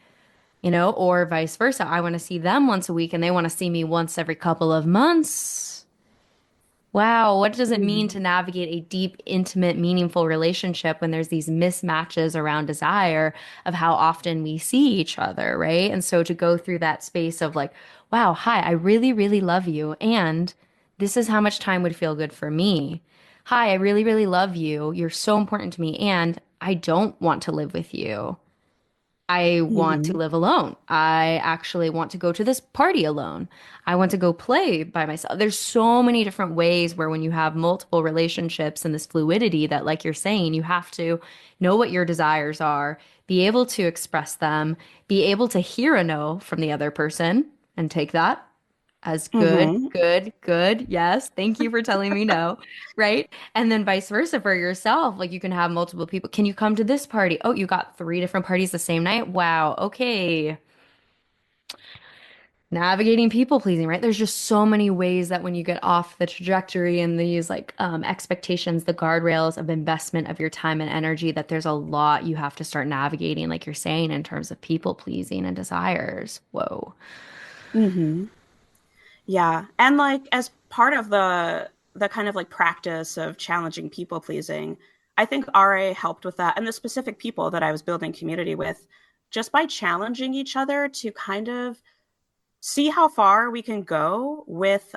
Speaker 1: or vice versa. I want to see them once a week and they want to see me once every couple of months. Wow, what does it mean
Speaker 3: Mhm.
Speaker 1: to navigate a deep, intimate, meaningful relationship when there's these mismatches around desire of how often we see each other, right? And so to go through that space of like, wow, hi, I really, really love you, and this is how much time would feel good for me. Hi, I really, really love you. You're so important to me, and I don't want to live with you. I want to
Speaker 3: Mhm.
Speaker 1: live alone. I actually want to go to this party alone. I want to go play by myself. There's so many different ways where when you have multiple relationships and this fluidity that, like you're saying, you have to know what your desires are, be able to express them, be able to hear a no from the other person and take that as good,
Speaker 3: Mhm.
Speaker 1: good, good. Yes, thank you for telling me no, right? And then vice versa for yourself. Like you can have multiple people. Can you come to this party? Oh, you got three different parties the same night? Wow, okay. Navigating people pleasing, right? There's just so many ways that when you get off the trajectory and these like expectations, the guardrails of investment of your time and energy, that there's a lot you have to start navigating, like you're saying, in terms of people pleasing and desires. Whoa.
Speaker 3: Mhm. Yeah. And like as part of the kind of like practice of challenging people pleasing, I think RA helped with that and the specific people that I was building community with just by challenging each other to kind of see how far we can go with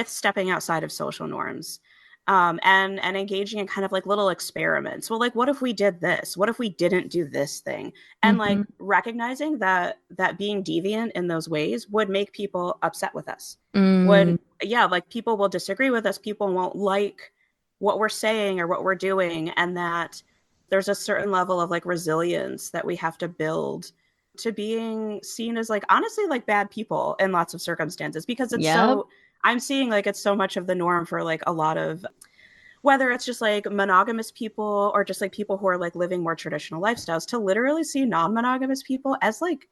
Speaker 3: stepping outside of social norms and engaging in kind of like little experiments. Well, like what if we did this? What if we didn't do this thing? And
Speaker 1: Hmm.
Speaker 3: like recognizing that being deviant in those ways would make people upset with us. Would
Speaker 1: Mm,
Speaker 3: Yeah, like people will disagree with us. People won't like what we're saying or what we're doing, and that there's a certain level of like resilience that we have to build to being seen as like honestly like bad people in lots of circumstances because it's
Speaker 1: yep.
Speaker 3: so I'm seeing like it's so much of the norm for like a lot of whether it's just like monogamous people or just like people who are like living more traditional lifestyles to literally see non-monogamous people as like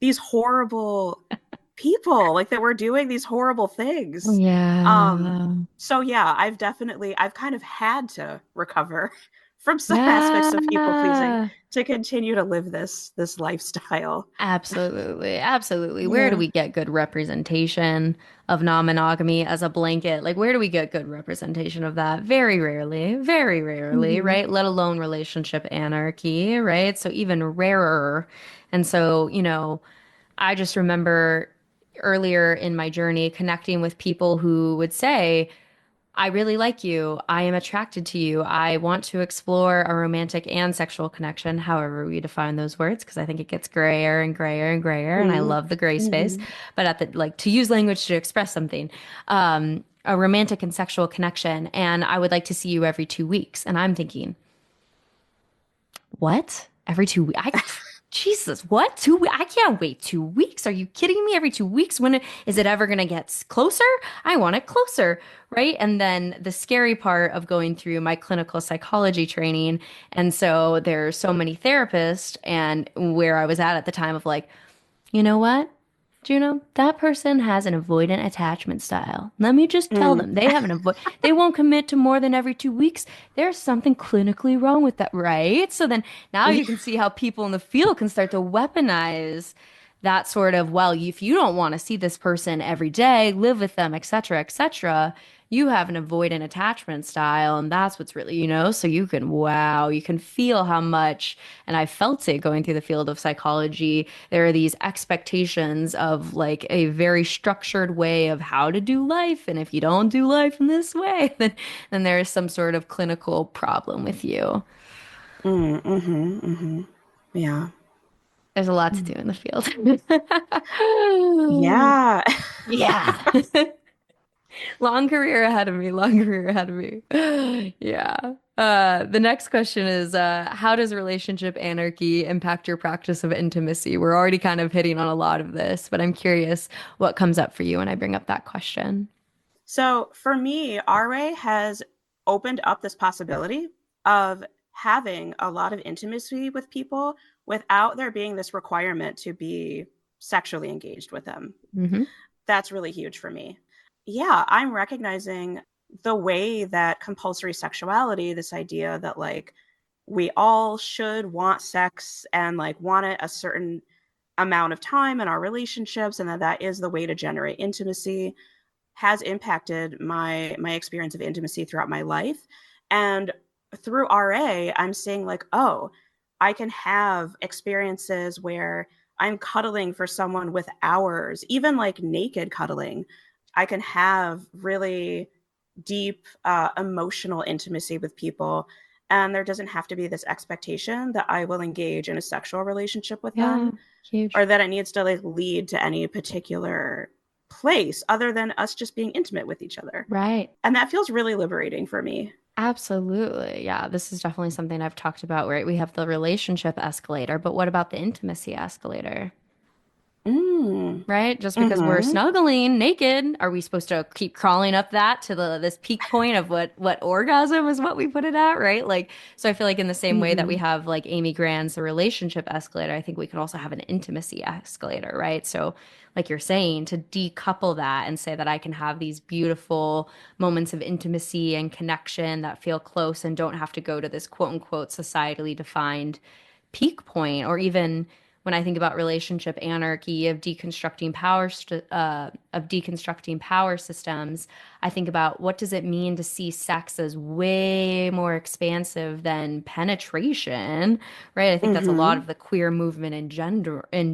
Speaker 3: these horrible people, like that were doing these horrible things. Um,
Speaker 1: Yeah.
Speaker 3: so yeah, I've kind of had to recover from some aspects of people pleasing
Speaker 1: Yeah.
Speaker 3: to continue to live this lifestyle.
Speaker 1: Absolutely. Absolutely. Where do
Speaker 3: Yeah.
Speaker 1: we get good representation of non-monogamy as a blanket? Like, where do we get good representation of that? Very rarely,
Speaker 3: Hmm.
Speaker 1: right? Let alone relationship anarchy, right? So even rarer. And so, I just remember earlier in my journey connecting with people who would say, I really like you. I am attracted to you. I want to explore a romantic and sexual connection, however we define those words, because I think it gets grayer and grayer and grayer, and I
Speaker 3: Hmm.
Speaker 1: love the gray space.
Speaker 3: Hmm.
Speaker 1: But at the like to use language to express something, a romantic and sexual connection, and I would like to see you every 2 weeks. And I'm thinking, what? Every 2 weeks? Jesus, what? I can't wait 2 weeks. Are you kidding me? Every 2 weeks? Is it ever going to get closer? I want it closer, right? And then the scary part of going through my clinical psychology training. And so there's so many therapists, and where I was at the time of like, you know what? Juno, that person has an avoidant attachment style. Let me just tell
Speaker 3: Mm.
Speaker 1: them they won't commit to more than every 2 weeks. There's something clinically wrong with that, right? So then now you can see how people in the field can start to weaponize that sort of, well, if you don't want to see this person every day, live with them, et cetera, you have an avoidant attachment style, and that's what's really, so you can feel how much, and I felt it going through the field of psychology. There are these expectations of like a very structured way of how to do life, and if you don't do life in this way, then there is some sort of clinical problem with you.
Speaker 3: Mm. Hmm. Hmm. Yeah.
Speaker 1: There's a lot to do in the field.
Speaker 3: Yeah.
Speaker 1: Yeah. Long career ahead of me, long career ahead of me. Yeah. The next question is, how does relationship anarchy impact your practice of intimacy? We're already kind of hitting on a lot of this, but I'm curious what comes up for you when I bring up that question.
Speaker 3: So for me, RA has opened up this possibility of having a lot of intimacy with people without there being this requirement to be sexually engaged with them.
Speaker 1: Hmm.
Speaker 3: That's really huge for me. Yeah, I'm recognizing the way that compulsory sexuality, this idea that like we all should want sex and like want it a certain amount of time in our relationships, and that is the way to generate intimacy, has impacted my experience of intimacy throughout my life. And through RA, I'm seeing like, oh, I can have experiences where I'm cuddling for someone with hours, even like naked cuddling. I can have really deep emotional intimacy with people. And there doesn't have to be this expectation that I will engage in a sexual relationship with
Speaker 1: Yeah,
Speaker 3: them, or
Speaker 1: huge.
Speaker 3: that it needs to like lead to any particular place other than us just being intimate with each other.
Speaker 1: Right.
Speaker 3: And that feels really liberating for me.
Speaker 1: Absolutely. Yeah, this is definitely something I've talked about, right? We have the relationship escalator, but what about the intimacy escalator?
Speaker 3: Mm.
Speaker 1: Right? Just because we're
Speaker 3: Mm-hmm.
Speaker 1: snuggling naked, are we supposed to keep crawling up that to the this peak point of what orgasm is what we put it at, right? Like, so I feel like in the same way that we
Speaker 3: Mm-hmm.
Speaker 1: have like Amy Grant's the relationship escalator, I think we can also have an intimacy escalator, right? So like you're saying, to decouple that and say that I can have these beautiful moments of intimacy and connection that feel close and don't have to go to this quote unquote societally defined peak point, or even when I think about relationship anarchy of deconstructing power systems, I think about what does it mean to see sex as way more expansive than penetration, right? I think that's a lot
Speaker 3: Mm-hmm.
Speaker 1: of the queer movement in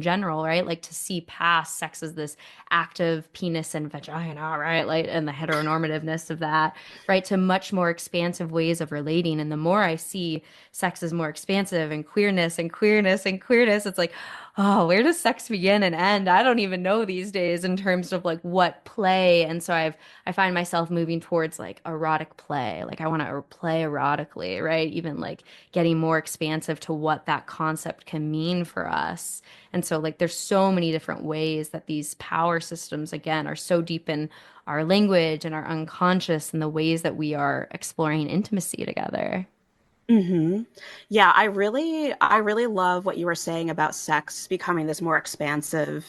Speaker 1: general, right? Like to see past sex as this active penis and vagina, right? Like and the heteronormativeness of that, right? To much more expansive ways of relating. And the more I see sex as more expansive and queerness and queerness and queerness, it's like, oh, where does sex begin and end? I don't even know these days in terms of like what play. And so I find myself moving towards like erotic play. Like I want to play erotically, right? Even like getting more expansive to what that concept can mean for us. And so like there's so many different ways that these power systems again are so deep in our language and our unconscious and the ways that we are exploring intimacy together.
Speaker 3: Hmm. Yeah, I really love what you were saying about sex becoming this more expansive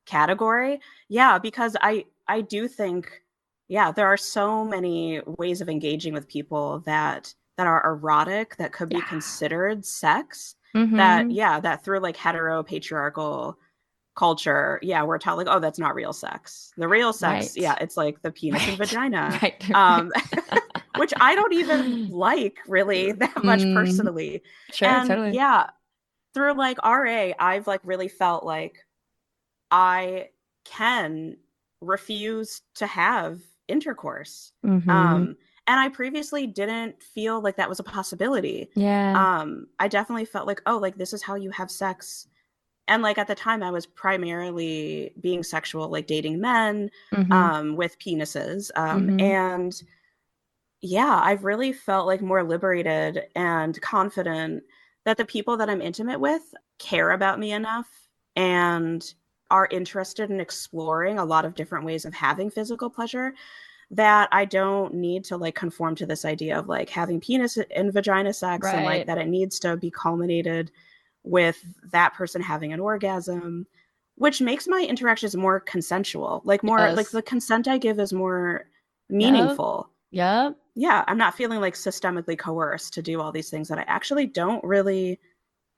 Speaker 3: category. Yeah, because I do think, yeah, there are so many ways of engaging with people that are erotic that could be
Speaker 1: Yeah.
Speaker 3: considered sex that,
Speaker 1: Mm-hmm.
Speaker 3: yeah, that through like heteropatriarchal culture, yeah, we're taught like, oh, that's not real sex. The real sex,
Speaker 1: Right.
Speaker 3: yeah, it's like the penis and
Speaker 1: Right.
Speaker 3: vagina.
Speaker 1: Right.
Speaker 3: Um, which I don't even like really that much
Speaker 1: Mm,
Speaker 3: personally.
Speaker 1: sure,
Speaker 3: And
Speaker 1: totally.
Speaker 3: yeah, through like RA, I've like really felt like I can refuse to have intercourse.
Speaker 1: Mm-hmm.
Speaker 3: Um, and I previously didn't feel like that was a possibility.
Speaker 1: Yeah.
Speaker 3: I definitely felt like, oh, like this is how you have sex. And like at the time, I was primarily being sexual, like dating men
Speaker 1: Mm-hmm.
Speaker 3: with penises.
Speaker 1: Mm-hmm.
Speaker 3: And yeah, I've really felt like more liberated and confident that the people that I'm intimate with care about me enough and are interested in exploring a lot of different ways of having physical pleasure that I don't need to like conform to this idea of like having penis and vagina sex and like
Speaker 1: Right.
Speaker 3: that it needs to be culminated with that person having an orgasm, which makes my interactions more consensual. Like more like
Speaker 1: Yes.
Speaker 3: the consent I give is more
Speaker 1: Yep.
Speaker 3: meaningful.
Speaker 1: Yep.
Speaker 3: Yeah, I'm not feeling like systemically coerced to do all these things that I actually don't really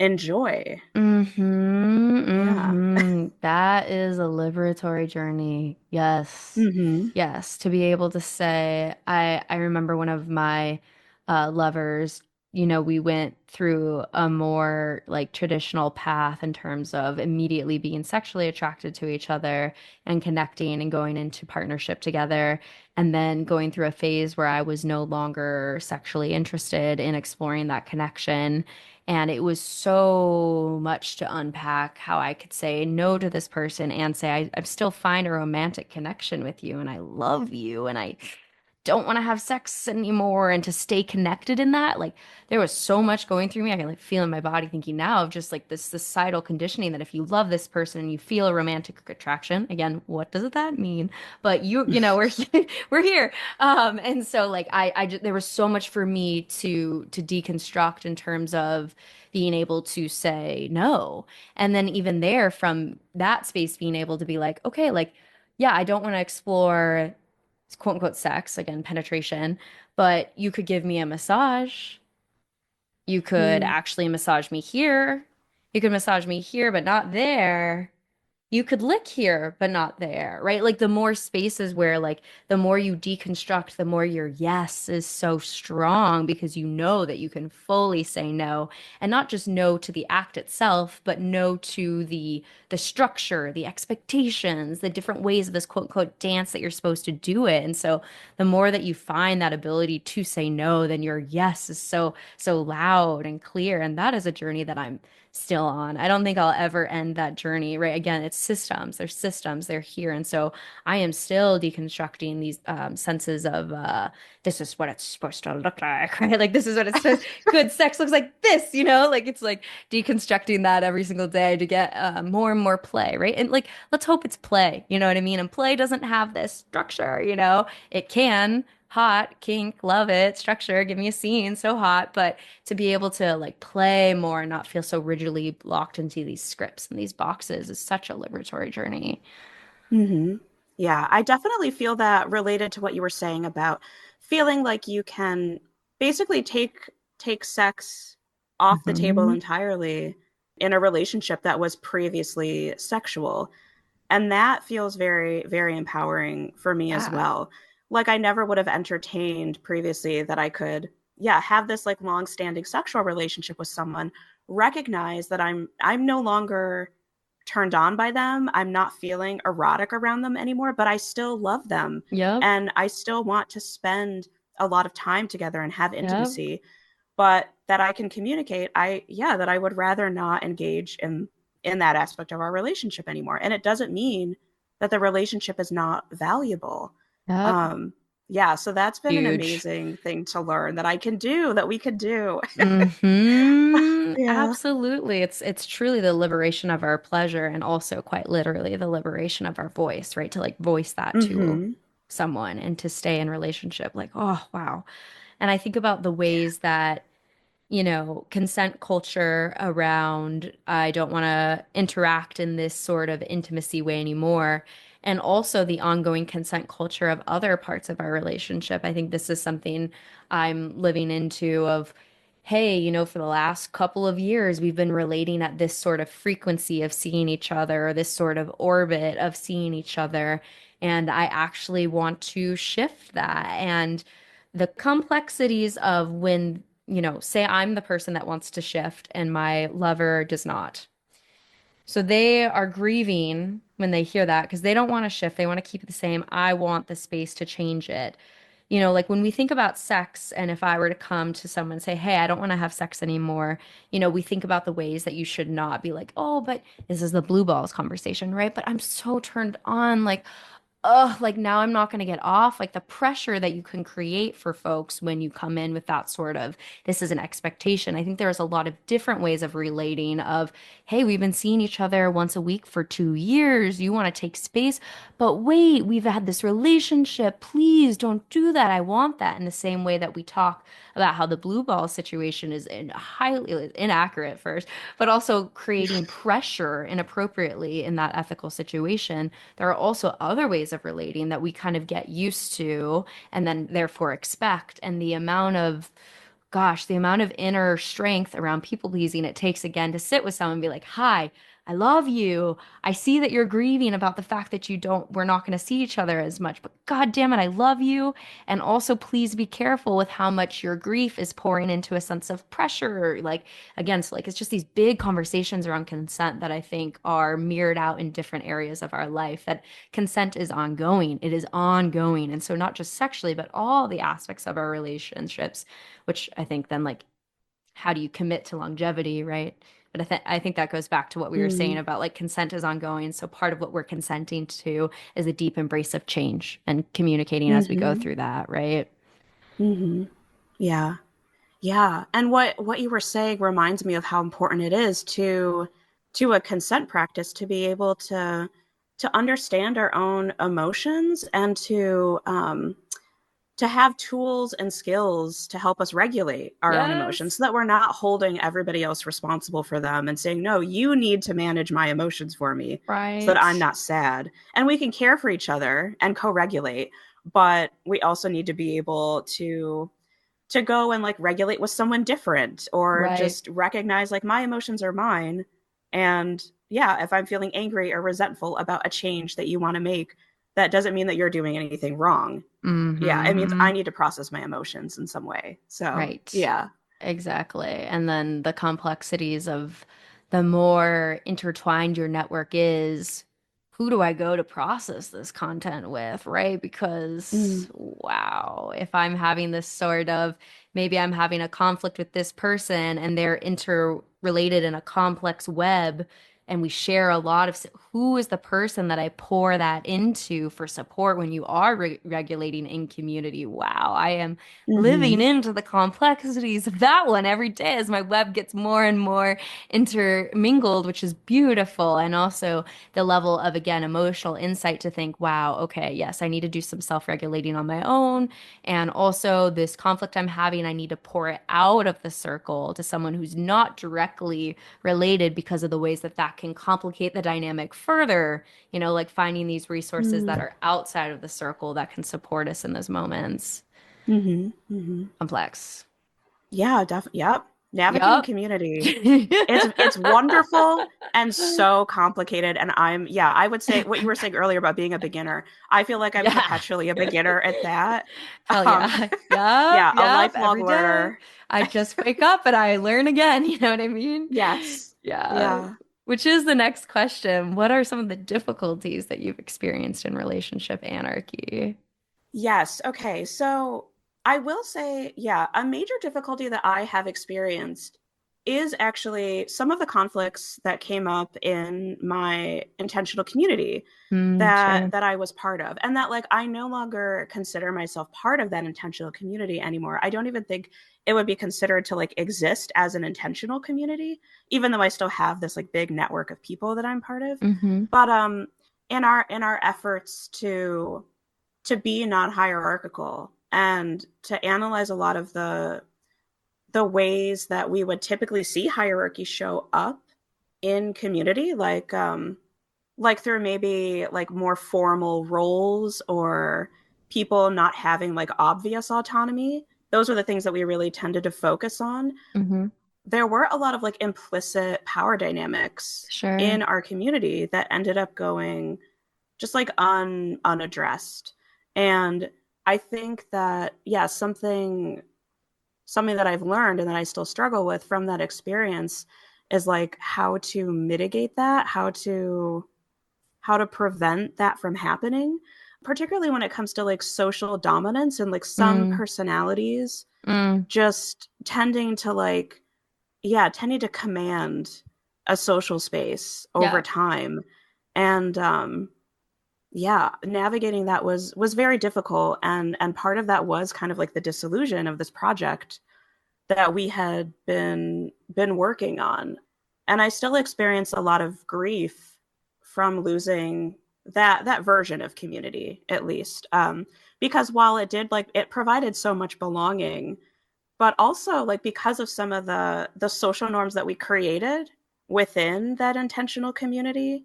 Speaker 3: enjoy.
Speaker 1: Mm-hmm.
Speaker 3: Yeah.
Speaker 1: Mm-hmm. That is a liberatory journey. Yes.
Speaker 3: Hmm.
Speaker 1: Yes. To be able to say, I remember one of my lovers, we went through a more like traditional path in terms of immediately being sexually attracted to each other and connecting and going into partnership together, and then going through a phase where I was no longer sexually interested in exploring that connection. And it was so much to unpack how I could say no to this person and say, I still find a romantic connection with you and I love you and I don't want to have sex anymore, and to stay connected in that. Like there was so much going through me. I can like feel in my body thinking now of just like this societal conditioning that if you love this person and you feel a romantic attraction, again, what does that mean? But we're we're here. And so like I just, there was so much for me to deconstruct in terms of being able to say no. And then even there from that space being able to be like, okay, like yeah, I don't want to explore quote unquote sex, again, penetration, but you could give me a massage. You could
Speaker 3: Mm.
Speaker 1: actually massage me here. You could massage me here, but not there. You could lick here, but not there, right? Like the more spaces where, like, the more you deconstruct, the more your yes is so strong because you know that you can fully say no, and not just no to the act itself, but no to the structure, the expectations, the different ways of this quote unquote dance that you're supposed to do it. And so the more that you find that ability to say no, then your yes is so loud and clear. And that is a journey that I'm still on. I don't think I'll ever end that journey, right? Again, it's systems. There's systems. They're here. And so I am still deconstructing these senses of this is what it's supposed to look like, right? Like this is what it's supposed good sex looks like this, like it's like deconstructing that every single day to get more and more play, right? And like let's hope it's play, you know what I mean? And play doesn't have this structure, it can. Hot, kink, love it, structure, give me a scene, so hot, but to be able to like play more and not feel so rigidly locked into these scripts and these boxes is such a liberatory journey.
Speaker 3: Hmm. Yeah, I definitely feel that related to what you were saying about feeling like you can basically take sex off the table
Speaker 1: Hmm.
Speaker 3: entirely in a relationship that was previously sexual. And that feels very, very empowering for me as
Speaker 1: Yeah.
Speaker 3: well. Like I never would have entertained previously that I could, yeah, have this like long-standing sexual relationship with someone, recognize that I'm no longer turned on by them. I'm not feeling erotic around them anymore, but I still love them
Speaker 1: Yep.
Speaker 3: and I still want to spend a lot of time together and have
Speaker 1: Yep.
Speaker 3: intimacy, but that I can communicate, yeah, that I would rather not engage in that aspect of our relationship anymore. And it doesn't mean that the relationship is not valuable.
Speaker 1: Yep.
Speaker 3: Um, yeah, so that's been an
Speaker 1: Huge.
Speaker 3: amazing thing to learn that I can do, that we could do. Yeah.
Speaker 1: Absolutely. It's truly the liberation of our pleasure and also quite literally the liberation of our voice, right? To like voice that to
Speaker 3: Hmm.
Speaker 1: someone and to stay in relationship. Like, oh, wow. And I think about the ways that consent culture around I don't want to interact in this sort of intimacy way anymore. And also the ongoing consent culture of other parts of our relationship. I think this is something I'm living into of, hey, for the last couple of years, we've been relating at this sort of frequency of seeing each other, or this sort of orbit of seeing each other. And I actually want to shift that. And the complexities of when say I'm the person that wants to shift and my lover does not. So they are grieving when they hear that because they don't want to shift. They want to keep it the same. I want the space to change it. Like when we think about sex, and if I were to come to someone and say, hey, I don't want to have sex anymore, we think about the ways that you should not be like, oh, but this is the blue balls conversation, right? But I'm so turned on. Like, like now I'm not going to get off. Like the pressure that you can create for folks when you come in with that sort of, this is an expectation. I think there's a lot of different ways of relating of, hey, we've been seeing each other once a week for 2 years. You want to take space, but wait, we've had this relationship. Please don't do that. I want that. In the same way that we talk about how the blue ball situation is highly inaccurate first, but also creating pressure inappropriately in that ethical situation. There are also other ways of relating that we kind of get used to and then therefore expect. And the amount of inner strength around people pleasing it takes again to sit with someone and be like, hi, I love you. I see that you're grieving about the fact that we're not going to see each other as much, but God damn it, I love you. And also, please be careful with how much your grief is pouring into a sense of pressure. Like, again, so like it's just these big conversations around consent that I think are mirrored out in different areas of our life. That consent is ongoing, it is ongoing. And so, not just sexually, but all the aspects of our relationships, which I think then, like, how do you commit to longevity, right? But I think that goes back to what we were saying
Speaker 3: Mm,
Speaker 1: about like consent is ongoing. So part of what we're consenting to is a deep embrace of change and communicating as we go
Speaker 3: mm-hmm,
Speaker 1: through that, right?
Speaker 3: mm-hmm. Yeah. Yeah. And what you were saying reminds me of how important it is to a consent practice to be able to understand our own emotions and to have tools and skills to help us regulate our own emotions
Speaker 1: Yes.
Speaker 3: so that we're not holding everybody else responsible for them and saying, no, you need to manage my emotions for me so that I'm
Speaker 1: Right.
Speaker 3: not sad. And we can care for each other and co-regulate, but we also need to be able to go and like regulate with someone different or
Speaker 1: Right.
Speaker 3: just recognize like my emotions are mine. And yeah, if I'm feeling angry or resentful about a change that you want to make, that doesn't mean that you're doing anything wrong. Yeah, it means
Speaker 1: Mm-hmm.
Speaker 3: I need to process my emotions in some way. So,
Speaker 1: Right.
Speaker 3: yeah.
Speaker 1: Exactly. And then the complexities of the more intertwined your network is, who do I go to process this content with, right? Because,
Speaker 3: Mm,
Speaker 1: wow, if I'm having this sort of, maybe I'm having a conflict with this person and they're interrelated in a complex web, and we share a lot of, who is the person that I pour that into for support when you are regulating in community? Wow, I am living
Speaker 3: mm-hmm,
Speaker 1: into the complexities of that one every day as my web gets more and more intermingled, which is beautiful. And also the level of, again, emotional insight to think, wow, okay, yes, I need to do some self-regulating on my own. And also this conflict I'm having, I need to pour it out of the circle to someone who's not directly related because of the ways that that can complicate the dynamic further, like finding these resources that
Speaker 3: mm,
Speaker 1: are outside of the circle that can support us in those moments.
Speaker 3: mm-hmm, mm-hmm.
Speaker 1: Complex.
Speaker 3: Yeah, definitely. Yep. Navigating
Speaker 1: Yup.
Speaker 3: community. It's wonderful and so complicated. And yeah, I would say what you were saying earlier about being a beginner. I feel like I'm
Speaker 1: Yeah.
Speaker 3: perpetually a beginner at that.
Speaker 1: Hell
Speaker 3: Um,
Speaker 1: yeah. Yup.
Speaker 3: yeah, a
Speaker 1: Yup.
Speaker 3: lifelong
Speaker 1: Every day.
Speaker 3: learner.
Speaker 1: I just wake up and I learn again. You know what I mean?
Speaker 3: Yes.
Speaker 1: Yeah.
Speaker 3: Yeah.
Speaker 1: Which is the next question. What are some of the difficulties that you've experienced in relationship anarchy?
Speaker 3: Yes. Okay. So I will say, yeah, a major difficulty that I have experienced is actually some of the conflicts that came up in my intentional community
Speaker 1: Mm,
Speaker 3: that
Speaker 1: sure.
Speaker 3: that I was part of. And that like I no longer consider myself part of that intentional community anymore. I don't even think it would be considered to like exist as an intentional community, even though I still have this like big network of people that I'm part of.
Speaker 1: Mm-hmm.
Speaker 3: But in our efforts to be non-hierarchical and to analyze a lot of the ways that we would typically see hierarchy show up in community, like through maybe like more formal roles or people not having like obvious autonomy. Those were the things that we really tended to focus on.
Speaker 1: Mm-hmm.
Speaker 3: There were a lot of like implicit power dynamics
Speaker 1: Sure.
Speaker 3: in our community that ended up going just like unaddressed. And I think that, yeah, something that I've learned and that I still struggle with from that experience is like how to mitigate that, how to prevent that from happening, particularly when it comes to like social dominance and like some
Speaker 1: Mm,
Speaker 3: personalities
Speaker 1: mm,
Speaker 3: just tending to like, yeah, tending to command a social space over
Speaker 1: yeah.
Speaker 3: time. And yeah, navigating that was very difficult, and part of that was kind of like the disillusion of this project that we had been working on. And I still experience a lot of grief from losing that version of community, at least. Because while it did like it provided so much belonging, but also like because of some of the social norms that we created within that intentional community,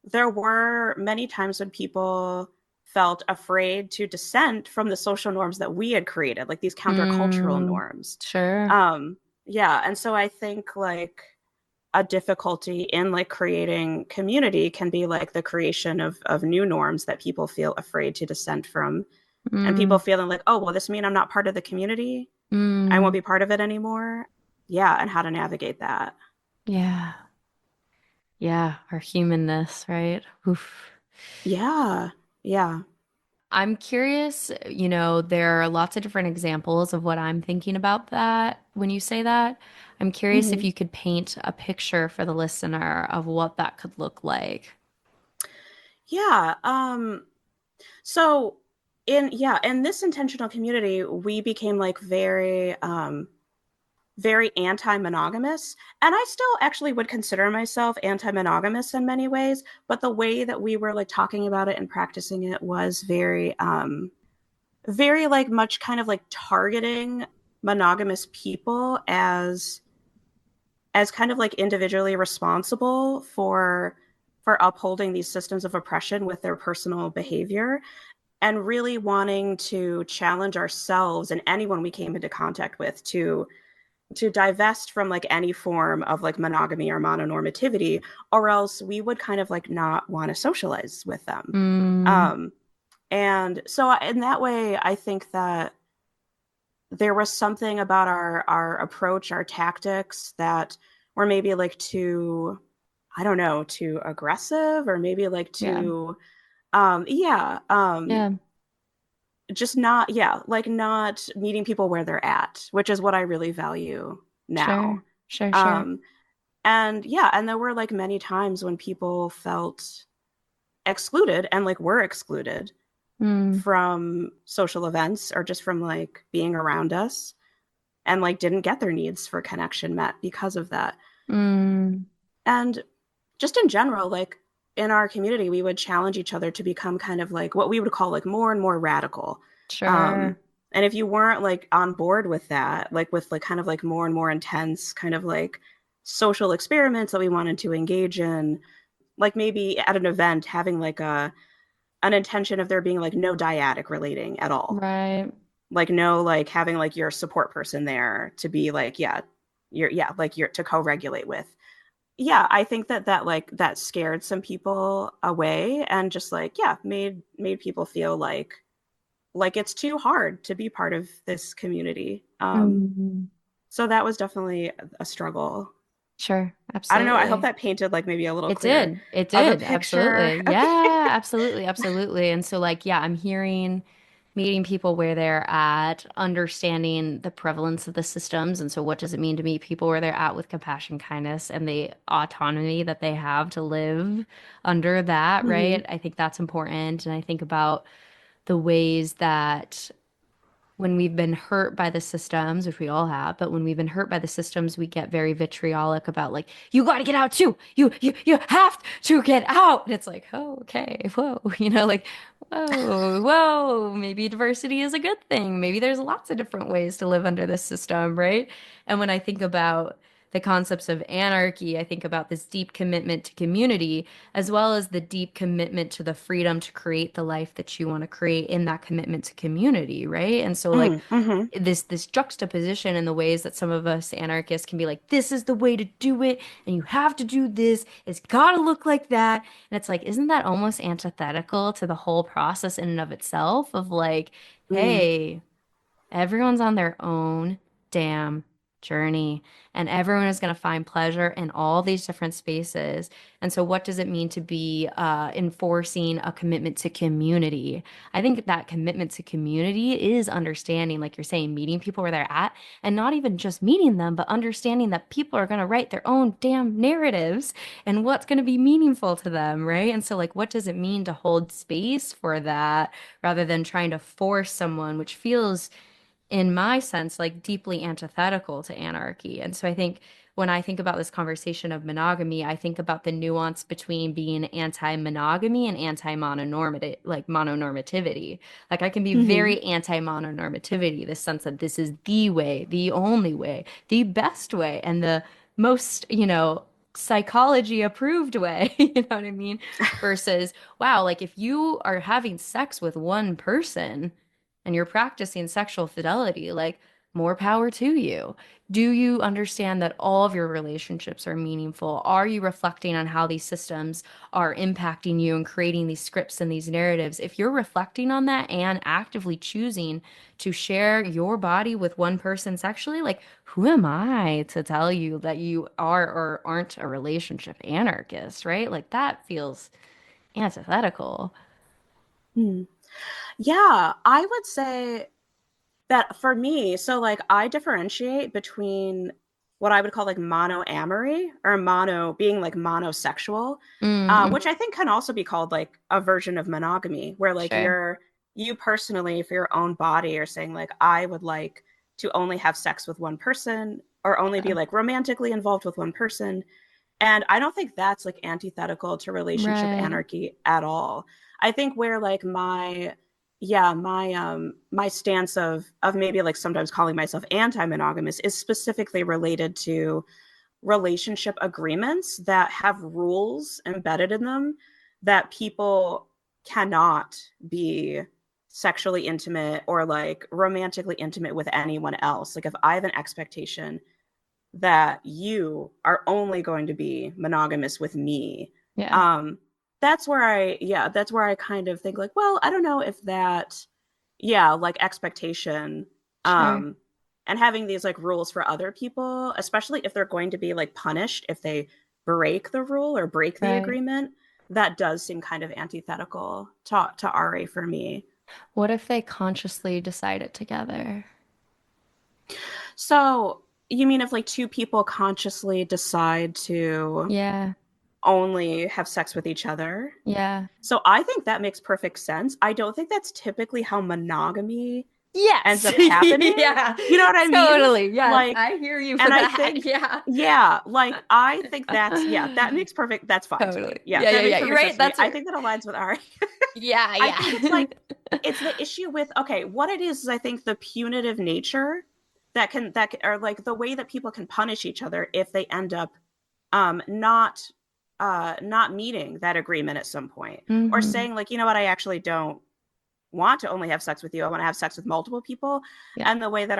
Speaker 3: there were many times when people felt afraid to dissent from the social norms that we had created, like these countercultural
Speaker 1: Mm,
Speaker 3: norms.
Speaker 1: sure.
Speaker 3: um yeah, and so I think like a difficulty in like creating community can be like the creation of new norms that people feel afraid to dissent from, and people
Speaker 1: Mm,
Speaker 3: feeling like, oh well, this means I'm not part of the community, I won't
Speaker 1: mm,
Speaker 3: be part of it anymore. Yeah, and how to navigate that.
Speaker 1: yeah. Yeah. Our humanness, right? Oof.
Speaker 3: Yeah, yeah.
Speaker 1: I'm curious, there are lots of different examples of what I'm thinking about that when you say that. I'm curious if
Speaker 3: Hmm.
Speaker 1: you could paint a picture for the listener of what that could look like.
Speaker 3: Yeah. So in this intentional community, we became like very anti-monogamous. And I still actually would consider myself anti-monogamous in many ways, but the way that we were like talking about it and practicing it was very like much kind of like targeting monogamous people as kind of like individually responsible for upholding these systems of oppression with their personal behavior, and really wanting to challenge ourselves and anyone we came into contact with to divest from like any form of like monogamy or mononormativity, or else we would kind of like not want to socialize with them.
Speaker 1: Mm,
Speaker 3: um and so in that way I think that there was something about our approach, our tactics that were maybe like too, I don't know, too aggressive, or maybe like
Speaker 1: yeah.
Speaker 3: too yeah,
Speaker 1: Yeah.
Speaker 3: just not, yeah, like not meeting people where they're at, which is what I really value now.
Speaker 1: Sure. Sure, sure.
Speaker 3: um and yeah, and there were like many times when people felt excluded and like were excluded
Speaker 1: Mm,
Speaker 3: from social events or just from like being around us, and like didn't get their needs for connection met because of that.
Speaker 1: mm,
Speaker 3: And just in general, like in our community, we would challenge each other to become kind of like what we would call like more and more radical.
Speaker 1: sure.
Speaker 3: Um, and if you weren't like on board with that, like with like kind of like more and more intense kind of like social experiments that we wanted to engage in, like maybe at an event having like an intention of there being like no dyadic relating at all,
Speaker 1: Right.
Speaker 3: like no like having like your support person there to be like, yeah, you're, yeah, like you're to co-regulate with. Yeah, I think that like that scared some people away, and just like, yeah, made people feel like it's too hard to be part of this community.
Speaker 1: Mm,
Speaker 3: So that was definitely a struggle.
Speaker 1: sure.
Speaker 3: I don't know, I hope
Speaker 1: Absolutely.
Speaker 3: that painted like maybe a little
Speaker 1: It
Speaker 3: clearer
Speaker 1: did. It
Speaker 3: of a
Speaker 1: did.
Speaker 3: picture.
Speaker 1: Absolutely.
Speaker 3: Okay.
Speaker 1: Yeah, absolutely. Absolutely. And so, like, yeah, I'm hearing meeting people where they're at, understanding the prevalence of the systems. And so, what does it mean to meet people where they're at with compassion, kindness, and the autonomy that they have to live under that,
Speaker 3: Hmm.
Speaker 1: right? I think that's important. And I think about the ways that when we've been hurt by the systems, which we all have, but when we've been hurt by the systems, we get very vitriolic about like, you got to get out too. You have to get out. And it's like, oh, okay, whoa, like Whoa, whoa, maybe diversity is a good thing. Maybe there's lots of different ways to live under this system, right? And when I think about the concepts of anarchy, I think about this deep commitment to community, as well as the deep commitment to the freedom to create the life that you want to create in that commitment to community, right? And so like
Speaker 3: Mm-hmm.
Speaker 1: this juxtaposition in the ways that some of us anarchists can be like, this is the way to do it, and you have to do this. It's gotta look like that. And it's like, isn't that almost antithetical to the whole process in and of itself of like,
Speaker 3: Mm,
Speaker 1: hey, everyone's on their own damn journey, and everyone is going to find pleasure in all these different spaces. And so, what does it mean to be enforcing a commitment to community? I think that commitment to community is understanding, like you're saying, meeting people where they're at, and not even just meeting them, but understanding that people are going to write their own damn narratives and what's going to be meaningful to them, right? And so, like, what does it mean to hold space for that rather than trying to force someone, which feels in my sense, like deeply antithetical to anarchy. And so I think when I think about this conversation of monogamy, I think about the nuance between being anti-monogamy and anti-mononormative, like mononormativity. Like I can be
Speaker 3: hmm
Speaker 1: very anti-mononormativity, the sense that this is the way, the only way, the best way, and the most, psychology approved way, you know what I mean? Versus, wow, like if you are having sex with one person, and you're practicing sexual fidelity, like more power to you. Do you understand that all of your relationships are meaningful? Are you reflecting on how these systems are impacting you and creating these scripts and these narratives? If you're reflecting on that and actively choosing to share your body with one person sexually, like who am I to tell you that you are or aren't a relationship anarchist, right? Like that feels antithetical.
Speaker 3: mm. Yeah, I would say that for me, so like I differentiate between what I would call like monoamory or mono being like monosexual,
Speaker 1: Mm-hmm.
Speaker 3: which I think can also be called like a version of monogamy, where like
Speaker 1: Sure.
Speaker 3: you personally for your own body are saying like I would like to only have sex with one person or only be
Speaker 1: Yeah.
Speaker 3: like romantically involved with one person. And I don't think that's like antithetical to relationship
Speaker 1: Right.
Speaker 3: anarchy at all. I think where like my stance of maybe like sometimes calling myself anti-monogamous is specifically related to relationship agreements that have rules embedded in them that people cannot be sexually intimate or like romantically intimate with anyone else. Like if I have an expectation that you are only going to be monogamous with me,
Speaker 1: Yeah.
Speaker 3: um that's where I kind of think like, well, I don't know if that, yeah, like expectation,
Speaker 1: Sure.
Speaker 3: um and having these like rules for other people, especially if they're going to be like punished if they break the rule or break the
Speaker 1: Right.
Speaker 3: agreement, that does seem kind of antithetical to RA for me.
Speaker 1: What if they consciously decide it together?
Speaker 3: So you mean if like two people consciously decide to
Speaker 1: Yeah.
Speaker 3: only have sex with each other?
Speaker 1: Yeah.
Speaker 3: So I think that makes perfect sense. I don't think that's typically how monogamy ends
Speaker 1: Yes.
Speaker 3: up happening.
Speaker 1: Yeah.
Speaker 3: You know what I mean?
Speaker 1: Totally. Yes.
Speaker 3: Like,
Speaker 1: I hear you for
Speaker 3: and I
Speaker 1: that.
Speaker 3: think,
Speaker 1: Yeah.
Speaker 3: yeah, like I think that's, yeah, that makes perfect, that's fine to me.
Speaker 1: Totally.
Speaker 3: Yeah,
Speaker 1: Yeah, yeah,
Speaker 3: that makes
Speaker 1: yeah. You're
Speaker 3: perfect sense
Speaker 1: right.
Speaker 3: to me.
Speaker 1: That's
Speaker 3: I
Speaker 1: your.
Speaker 3: think that aligns with our,
Speaker 1: Yeah,
Speaker 3: I think it's like,
Speaker 1: yeah.
Speaker 3: it's the issue with, okay, what it is I think the punitive nature or like the way that people can punish each other if they end up not not meeting that agreement at some point, or
Speaker 1: Hmm.
Speaker 3: saying like, you know what, I actually don't want to only have sex with you, I want to have sex with multiple people.
Speaker 1: Yeah.
Speaker 3: And the way that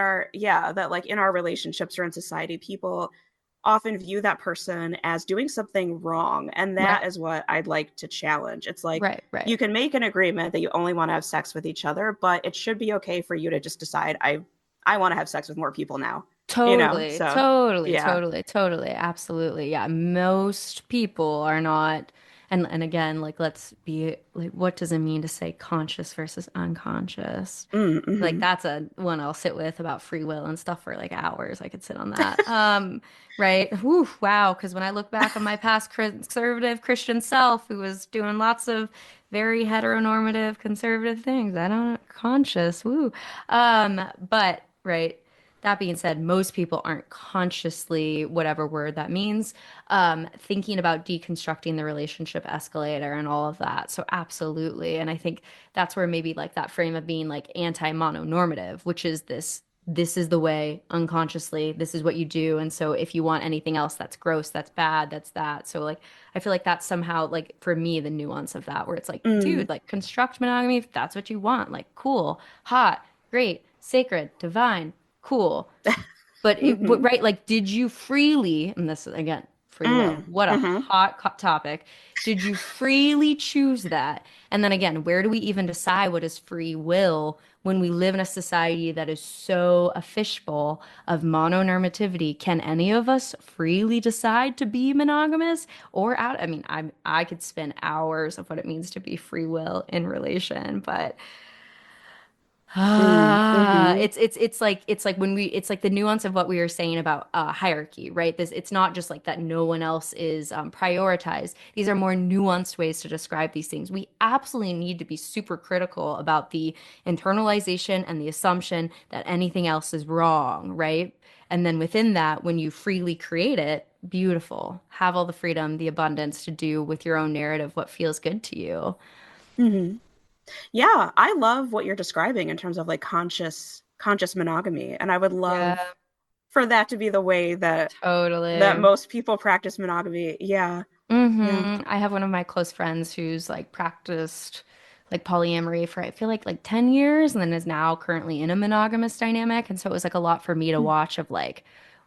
Speaker 3: that like in our relationships or in society people often view that person as doing something wrong, and that
Speaker 1: Right.
Speaker 3: is what I'd like to challenge. It's like
Speaker 1: Right. Right.
Speaker 3: you can make an agreement that you only want to have sex with each other, but it should be okay for you to just decide I want to have sex with more people now, you know?
Speaker 1: Totally,
Speaker 3: So
Speaker 1: totally,
Speaker 3: yeah.
Speaker 1: totally, totally, absolutely. Yeah, most people are not, and again, like let's be like, what does it mean to say conscious versus unconscious? Like
Speaker 3: Mm-hmm.
Speaker 1: that's a one I'll sit with about free will and stuff for like hours. I could sit on that. Right. Whew, wow. Because when I look back on my past conservative Christian self, who was doing lots of very heteronormative conservative things, I don't conscious. Woo. But right. That being said, most people aren't consciously, whatever word that means, thinking about deconstructing the relationship escalator and all of that. So absolutely. And I think that's where maybe like that frame of being like anti-mononormative, which is this is the way unconsciously, this is what you do. And so if you want anything else that's gross, that's bad, that's that. So like I feel like that's somehow like for me the nuance of that where it's like,
Speaker 3: Mm.
Speaker 1: dude, like construct monogamy if that's what you want. Like cool, hot, great, sacred, divine, cool. But
Speaker 3: Mm-hmm.
Speaker 1: right, like, did you freely, and this is again, free will,
Speaker 3: Mm.
Speaker 1: what a
Speaker 3: Mm-hmm.
Speaker 1: hot topic. Did you freely choose that? And then again, where do we even decide what is free will when we live in a society that is so a fishbowl of mononormativity? Can any of us freely decide to be monogamous or out? I mean, I could spend hours of what it means to be free will in relation, but
Speaker 3: Mm. Mm-hmm.
Speaker 1: it's like when we it's like the nuance of what we were saying about hierarchy, right? This it's not just like that no one else is prioritized. These are more nuanced ways to describe these things. We absolutely need to be super critical about the internalization and the assumption that anything else is wrong, right? And then within that, when you freely create it, beautiful. Have all the freedom, the abundance to do with your own narrative what feels good to you.
Speaker 3: Mm-hmm. Yeah, I love what you're describing in terms of like conscious monogamy, and I would love
Speaker 1: Yeah,
Speaker 3: for that to be the way that
Speaker 1: totally.
Speaker 3: most people practice monogamy. Yeah. Yeah.
Speaker 1: I have one of my close friends who's like practiced like polyamory for I feel like 10 years and then is now currently in a monogamous dynamic. And so it was like a lot for me to watch of like,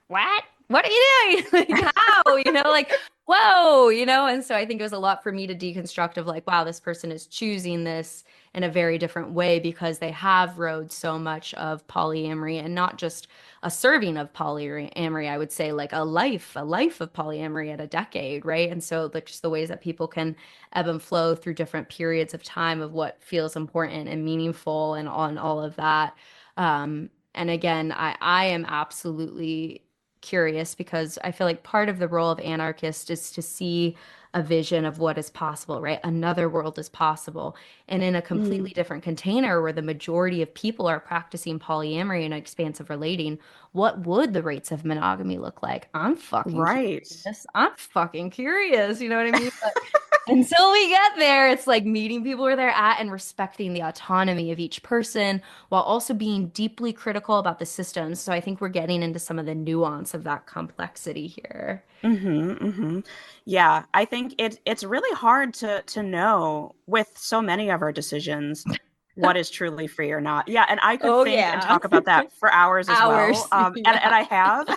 Speaker 1: what? What are you doing? Like how? Like, whoa, and so I think it was a lot for me to deconstruct of like, wow, this person is choosing this in a very different way because they have rode so much of polyamory and not just a serving of polyamory, I would say like a life of polyamory at a decade, right? And so like just the ways that people can ebb and flow through different periods of time of what feels important and meaningful and all of that. And again, I am absolutely curious because I feel like part of the role of anarchist is to see a vision of what is possible, right? Another world is possible. And in a
Speaker 3: Mm.
Speaker 1: completely different container where the majority of people are practicing polyamory and expansive relating, what would the rates of monogamy look like? I'm fucking
Speaker 3: Right.
Speaker 1: curious. I'm fucking curious. You know what I mean? But until we get there, it's like meeting people where they're at and respecting the autonomy of each person while also being deeply critical about the systems. So I think we're getting into some of the nuance of that complexity here.
Speaker 3: Mm-hmm, mm-hmm. Yeah, I think it's really hard to know with so many of our decisions what is truly free or not. Yeah, and I could
Speaker 1: Oh,
Speaker 3: think and
Speaker 1: yeah.
Speaker 3: talk about that for hours as well.
Speaker 1: Hours.
Speaker 3: And
Speaker 1: Yeah,
Speaker 3: I have.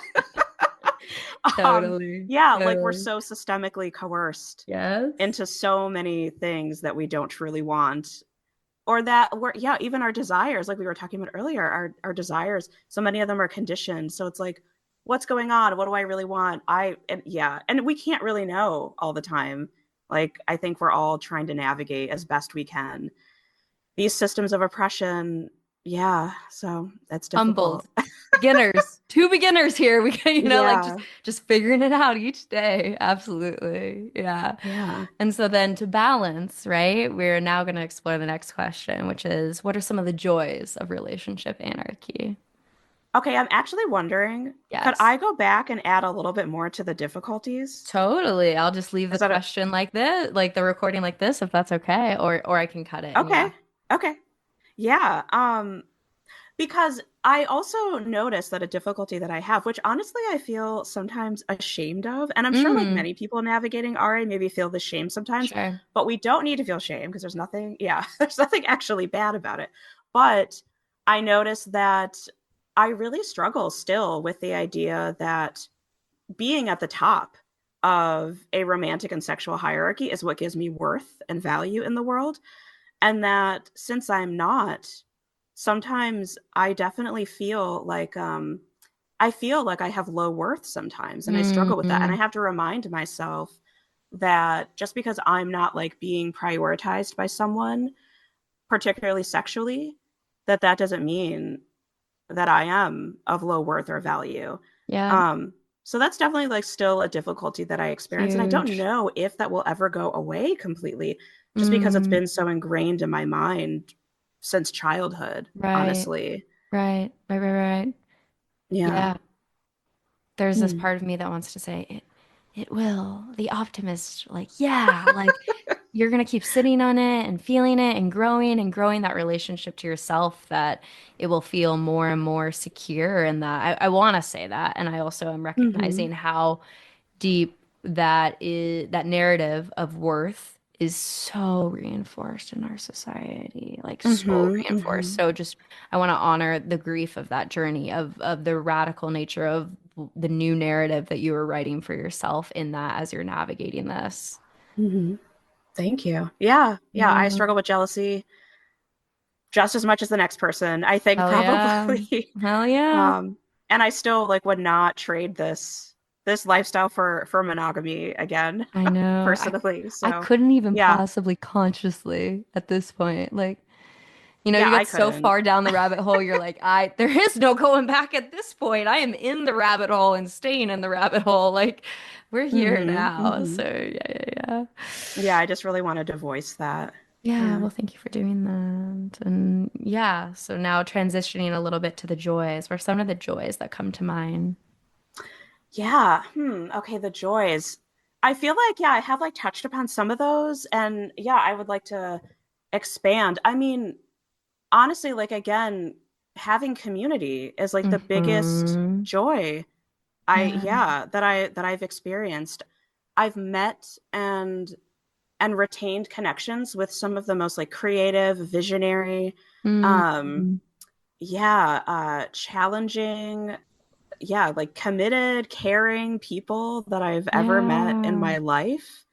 Speaker 1: totally.
Speaker 3: Yeah, like we're
Speaker 1: Totally.
Speaker 3: so systemically coerced
Speaker 1: Yes.
Speaker 3: into so many things that we don't truly want. Or that we're, yeah, even our desires, like we were talking about earlier, our desires, so many of them are conditioned. So it's like, what's going on? What do I really want? And yeah, and we can't really know all the time. Like, I think we're all trying to navigate as best we can these systems of oppression. Yeah, so that's
Speaker 1: Humbled.
Speaker 3: difficult.
Speaker 1: Beginners. Two beginners here. We can, like
Speaker 3: Yeah,
Speaker 1: just figuring it out each day. Absolutely. Yeah.
Speaker 3: yeah.
Speaker 1: And so then to balance, right, we're now going to explore the next question, which is what are some of the joys of relationship anarchy?
Speaker 3: Okay, I'm actually wondering, could
Speaker 1: Yes.
Speaker 3: I go back and add a little bit more to the difficulties?
Speaker 1: Totally. I'll just leave the
Speaker 3: Is that
Speaker 1: question like this, like the recording like this, if that's okay, or I can cut it and yeah.
Speaker 3: okay? Okay. Yeah. Because I also notice that a difficulty that I have, which honestly I feel sometimes ashamed of, and I'm sure like
Speaker 1: Mm,
Speaker 3: many people navigating RA maybe feel the shame sometimes,
Speaker 1: sure.
Speaker 3: but we don't need to feel shame because there's nothing, yeah, there's nothing actually bad about it. But I notice that I really struggle still with the idea that being at the top of a romantic and sexual hierarchy is what gives me worth and value in the world. And that since I'm not, sometimes I definitely feel like I have low worth sometimes and I struggle with that. And I
Speaker 1: Mm,
Speaker 3: have to remind myself that just because I'm not like being prioritized by someone, particularly sexually, that doesn't mean that I am of low worth or value.
Speaker 1: yeah,
Speaker 3: Um, so that's definitely like still a difficulty that I experience. And I don't
Speaker 1: huge.
Speaker 3: know if that will ever go away completely, just because it's
Speaker 1: Mm,
Speaker 3: been so ingrained in my mind since childhood,
Speaker 1: right,
Speaker 3: honestly.
Speaker 1: right.
Speaker 3: Yeah.
Speaker 1: Yeah. There's this
Speaker 3: Hmm.
Speaker 1: part of me that wants to say it will. The optimist, like, yeah, like you're gonna keep sitting on it and feeling it and growing that relationship to yourself that it will feel more and more secure and that I want to say that. And I also am
Speaker 3: Hmm.
Speaker 1: recognizing how deep that narrative of worth is so reinforced in our society, like so
Speaker 3: Hmm.
Speaker 1: reinforced.
Speaker 3: Hmm.
Speaker 1: So just I want to honor the grief of that journey of the radical nature of the new narrative that you were writing for yourself in that as you're navigating this.
Speaker 3: Hmm. Thank you. Yeah. Yeah. I
Speaker 1: Yeah.
Speaker 3: struggle with jealousy just as much as the next person, I think
Speaker 1: Hell yeah.
Speaker 3: probably.
Speaker 1: Hell yeah.
Speaker 3: um, and I still like would not trade this lifestyle for monogamy again,
Speaker 1: I know.
Speaker 3: personally.
Speaker 1: I
Speaker 3: So
Speaker 1: couldn't even
Speaker 3: yeah.
Speaker 1: possibly consciously at this point. Like, you
Speaker 3: Yeah, I
Speaker 1: get so
Speaker 3: couldn't.
Speaker 1: far down the rabbit hole, you're like, there is no going back at this point. I am in the rabbit hole and staying in the rabbit hole. Like, we're here
Speaker 3: Hmm.
Speaker 1: now.
Speaker 3: Hmm.
Speaker 1: So yeah, yeah, yeah.
Speaker 3: Yeah, I just really wanted to voice that.
Speaker 1: Yeah,
Speaker 3: Yeah.
Speaker 1: well, thank you for doing that. And yeah, so now transitioning a little bit to the joys. What are some of the joys that come to mind?
Speaker 3: Yeah. Okay, the joys. I feel like, yeah, I have like touched upon some of those, and yeah, I would like to expand. I mean, honestly, like again, having community is like the biggest
Speaker 1: Hmm.
Speaker 3: joy
Speaker 1: Yeah.
Speaker 3: yeah, that I've experienced. I've met and retained connections with some of the most like creative, visionary, um,
Speaker 1: Mm.
Speaker 3: yeah, challenging, yeah, like committed, caring people that I've ever met in
Speaker 1: Yeah.
Speaker 3: my life.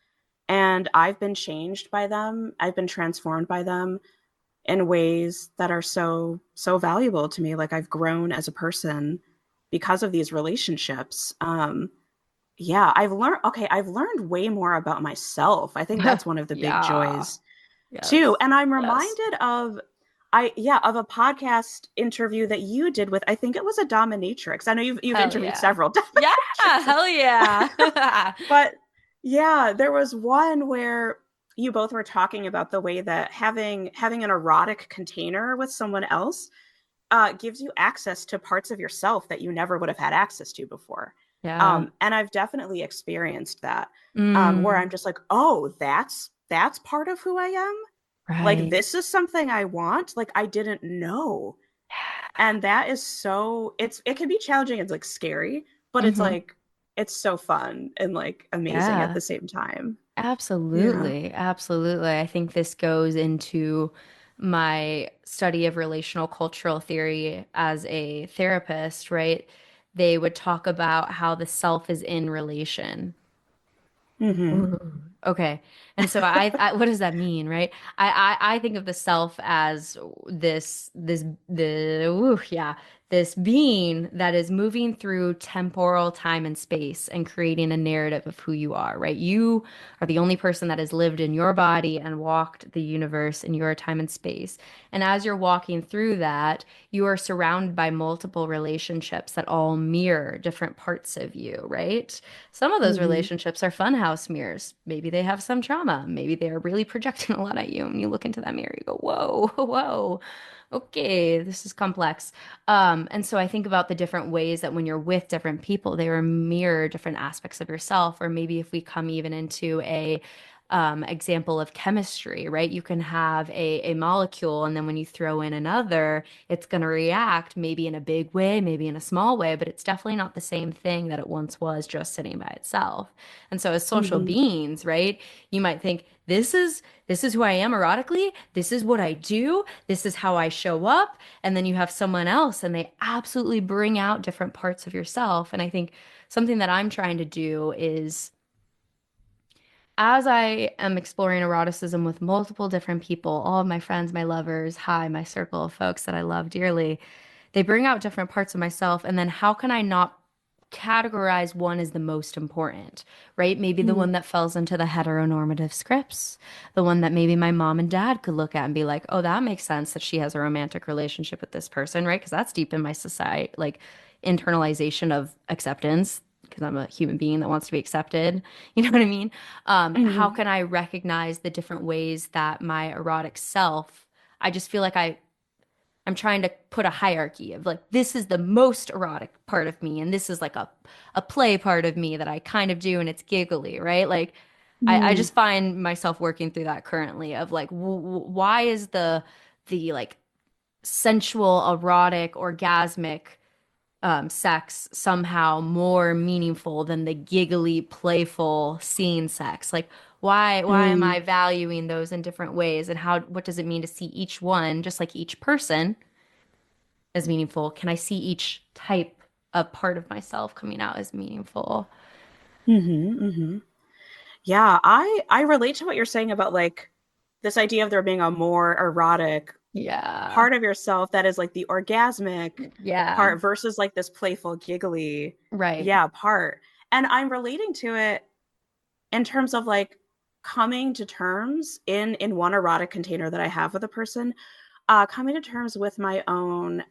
Speaker 3: And I've been changed by them. I've been transformed by them in ways that are so valuable to me. Like I've grown as a person because of these relationships. Yeah, I've learned way more about myself. I think that's one of the big
Speaker 1: Yeah.
Speaker 3: joys too.
Speaker 1: Yes.
Speaker 3: And I'm
Speaker 1: Yes.
Speaker 3: reminded of of a podcast interview that you did with, I think it was a dominatrix. I know you've
Speaker 1: Hell
Speaker 3: interviewed
Speaker 1: yeah.
Speaker 3: several
Speaker 1: Yeah.
Speaker 3: dominatrixes.
Speaker 1: Hell yeah.
Speaker 3: But yeah, there was one where you both were talking about the way that having an erotic container with someone else gives you access to parts of yourself that you never would have had access to before.
Speaker 1: Yeah.
Speaker 3: And I've definitely experienced that, where I'm
Speaker 1: Mm.
Speaker 3: just like, oh, that's part of who I am. Like
Speaker 1: Right.
Speaker 3: this is something I want. Like I didn't know, and that is so it can be challenging and like scary, but it's
Speaker 1: Hmm.
Speaker 3: like it's so fun and like amazing at
Speaker 1: Yeah.
Speaker 3: the same time. Yeah.
Speaker 1: Absolutely. Absolutely. I think this goes into my study of relational cultural theory as a therapist, right? They would talk about how the self is in relation.
Speaker 3: Hmm.
Speaker 1: Ooh, okay. And so what does that mean, right? I think of the self as this being that is moving through temporal time and space and creating a narrative of who you are, right? You are the only person that has lived in your body and walked the universe in your time and space. And as you're walking through that, you are surrounded by multiple relationships that all mirror different parts of you, right? Some of those
Speaker 3: Hmm.
Speaker 1: relationships are funhouse mirrors. Maybe they have some trauma. Maybe they are really projecting a lot at you. And you look into that mirror, you go, whoa, whoa, okay, this is complex. And so I think about the different ways that when you're with different people, they mirror different aspects of yourself. Or maybe if we come even into a example of chemistry, right? You can have a molecule, and then when you throw in another, it's going to react maybe in a big way, maybe in a small way, but it's definitely not the same thing that it once was just sitting by itself. And so as social
Speaker 3: Hmm.
Speaker 1: beings, right, you might think this is who I am erotically, this is what I do, this is how I show up, and then you have someone else and they absolutely bring out different parts of yourself. And I think something that I'm trying to do is as I am exploring eroticism with multiple different people, all of my friends, my lovers, hi, my circle of folks that I love dearly, they bring out different parts of myself. And then how can I not categorize one as the most important, right? Maybe the
Speaker 3: Hmm.
Speaker 1: one that falls into the heteronormative scripts, the one that maybe my mom and dad could look at and be like, oh, that makes sense that she has a romantic relationship with this person, right? Because that's deep in my society, like internalization of acceptance. Because I'm a human being that wants to be accepted. You know what I mean? How
Speaker 3: Hmm.
Speaker 1: can I recognize the different ways that my erotic self, I just feel like I'm I'm trying to put a hierarchy of like this is the most erotic part of me and this is like a play part of me that I kind of do and it's giggly, right? Like I
Speaker 3: Mm.
Speaker 1: just find myself working through that currently of like why is the like sensual, erotic, orgasmic sex somehow more meaningful than the giggly, playful scene sex? Like, why am
Speaker 3: Mm.
Speaker 1: I valuing those in different ways? And how what does it mean to see each one, just like each person, as meaningful? Can I see each type of part of myself coming out as meaningful?
Speaker 3: Mm-hmm, mm-hmm. Yeah, I relate to what you're saying about like this idea of there being a more erotic
Speaker 1: Yeah.
Speaker 3: part of yourself that is like the orgasmic
Speaker 1: Yeah.
Speaker 3: part versus like this playful, giggly,
Speaker 1: Right.
Speaker 3: yeah, part. And I'm relating to it in terms of like coming to terms in one erotic container that I have with a person, coming to terms with my own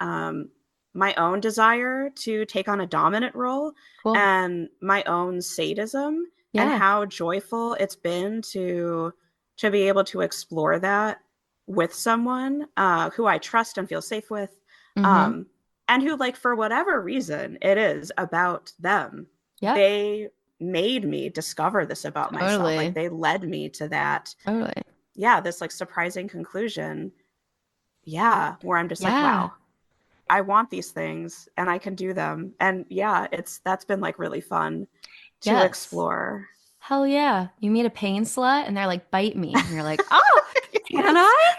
Speaker 3: desire to take on a dominant role
Speaker 1: Cool.
Speaker 3: and my own sadism and
Speaker 1: Yeah.
Speaker 3: how joyful it's been to be able to explore that with someone who I trust and feel safe with,
Speaker 1: Mm-hmm.
Speaker 3: um, and who like for whatever reason it is about them,
Speaker 1: Yep.
Speaker 3: they made me discover this about myself. Like
Speaker 1: Totally.
Speaker 3: they led me to that,
Speaker 1: Totally.
Speaker 3: yeah, this like surprising conclusion. Yeah, where I'm just like,
Speaker 1: Yeah.
Speaker 3: wow, I want these things and I can do them. And yeah, it's that's been like really fun to
Speaker 1: Yes.
Speaker 3: explore.
Speaker 1: Hell yeah. You meet a pain slut and they're like, bite me. And you're like, oh, can
Speaker 3: Yes.
Speaker 1: I?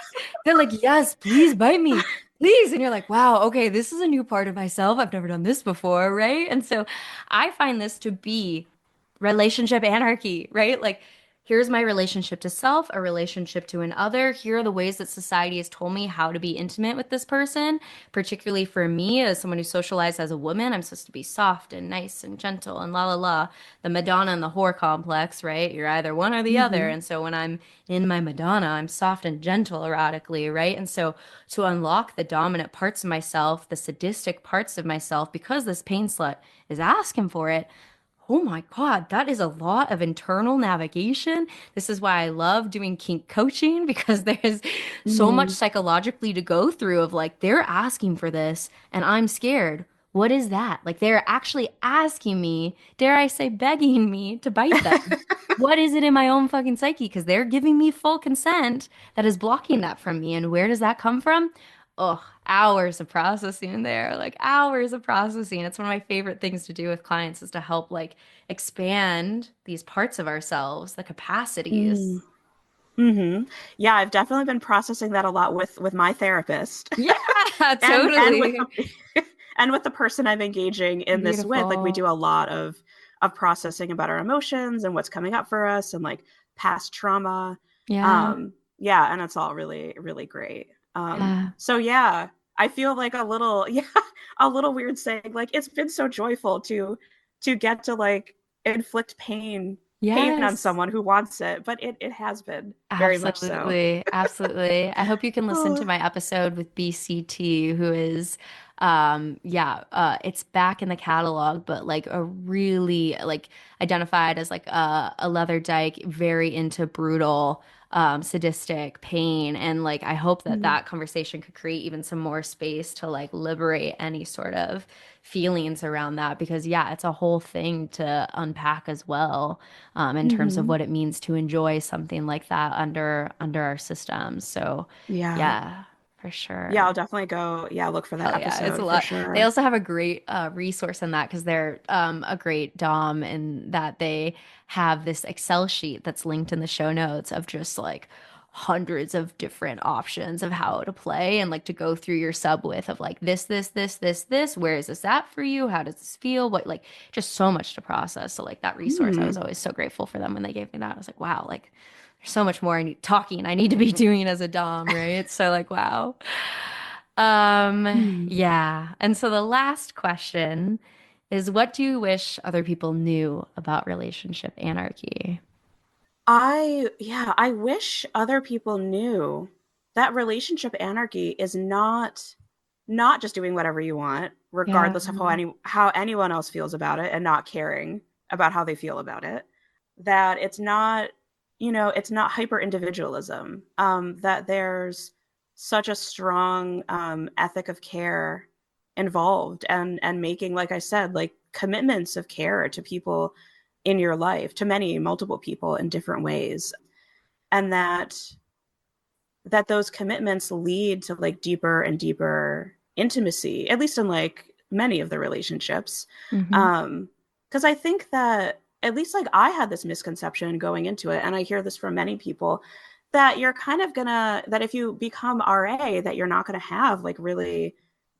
Speaker 1: They're like, yes, please bite me. Please. And you're like, wow, okay, this is a new part of myself. I've never done this before, right? And so I find this to be relationship anarchy, right? Like, here's my relationship to self, a relationship to an other. Here are the ways that society has told me how to be intimate with this person. Particularly for me, as someone who's socialized as a woman, I'm supposed to be soft and nice and gentle and la la la. The Madonna and the whore complex, right? You're either one or the other.
Speaker 3: Mm-hmm.
Speaker 1: And so when I'm in my Madonna, I'm soft and gentle erotically, right? And so to unlock the dominant parts of myself, the sadistic parts of myself, because this pain slut is asking for it. Oh my God, that is a lot of internal navigation. This is why I love doing kink coaching because there's so much
Speaker 3: Mm-hmm.
Speaker 1: psychologically to go through of like, they're asking for this and I'm scared. What is that? Like, they're actually asking me, dare I say, begging me to bite them. What is it in my own fucking psyche? Because they're giving me full consent that is blocking that from me. And where does that come from? Oh, hours of processing there, like hours of processing. It's one of my favorite things to do with clients is to help like expand these parts of ourselves, the capacities.
Speaker 3: Mm-hmm. Yeah, I've definitely been processing that a lot with my therapist.
Speaker 1: Yeah,
Speaker 3: And with
Speaker 1: totally.
Speaker 3: the and with the person I'm engaging in this with, like we
Speaker 1: Beautiful.
Speaker 3: do a lot of processing about our emotions and what's coming up for us and like past trauma.
Speaker 1: Yeah.
Speaker 3: Yeah, and it's all really, really great.
Speaker 1: Yeah.
Speaker 3: So yeah, I feel like a little, yeah, a little weird saying like it's been so joyful to get to like inflict pain on
Speaker 1: Yes.
Speaker 3: someone who wants it, but it has been very much so.
Speaker 1: Absolutely. Absolutely. I hope you can listen to
Speaker 3: Oh.
Speaker 1: my episode with BCT, who is, yeah, it's back in the catalog, but like a really like identified as like a leather dyke, very into brutal, sadistic pain. And like, I hope that
Speaker 3: Mm.
Speaker 1: that conversation could create even some more space to like liberate any sort of feelings around that because yeah, it's a whole thing to unpack as well in terms of
Speaker 3: Hmm.
Speaker 1: what it means to enjoy something like that under our systems. So
Speaker 3: Yeah.
Speaker 1: yeah, for
Speaker 3: Yeah, I'll
Speaker 1: sure.
Speaker 3: definitely go, yeah, look for that
Speaker 1: Hell yeah, it's a
Speaker 3: episode for
Speaker 1: lot. They
Speaker 3: sure.
Speaker 1: also have a great resource in that because they're a great Dom in that they have this Excel sheet that's linked in the show notes of just like hundreds of different options of how to play and like to go through your sub with of like this. Where is this at for you? How does this feel? What like just so much to process. So like that resource, I
Speaker 3: Hmm.
Speaker 1: was always so grateful for them when they gave me that. I was like, wow, like there's so much more I need to be doing as a Dom, right? So like, wow.
Speaker 3: Hmm.
Speaker 1: Yeah. And so the last question is what do you wish other people knew about relationship anarchy?
Speaker 3: Yeah, I wish other people knew that relationship anarchy is not just doing whatever you want,
Speaker 1: Yeah.
Speaker 3: regardless of how anyone else feels about it and not caring about how they feel about it. That it's not, it's not hyper individualism. That there's such a strong ethic of care involved, and making, like I said, like commitments of care to people in your life, to many multiple people in different ways, and that those commitments lead to like deeper and deeper intimacy, at least in like many of the relationships.
Speaker 1: Mm-hmm.
Speaker 3: Because I think that at least like I had this misconception going into it, and I hear this from many people, that you're kind of gonna, that if you become RA, that you're not gonna have like really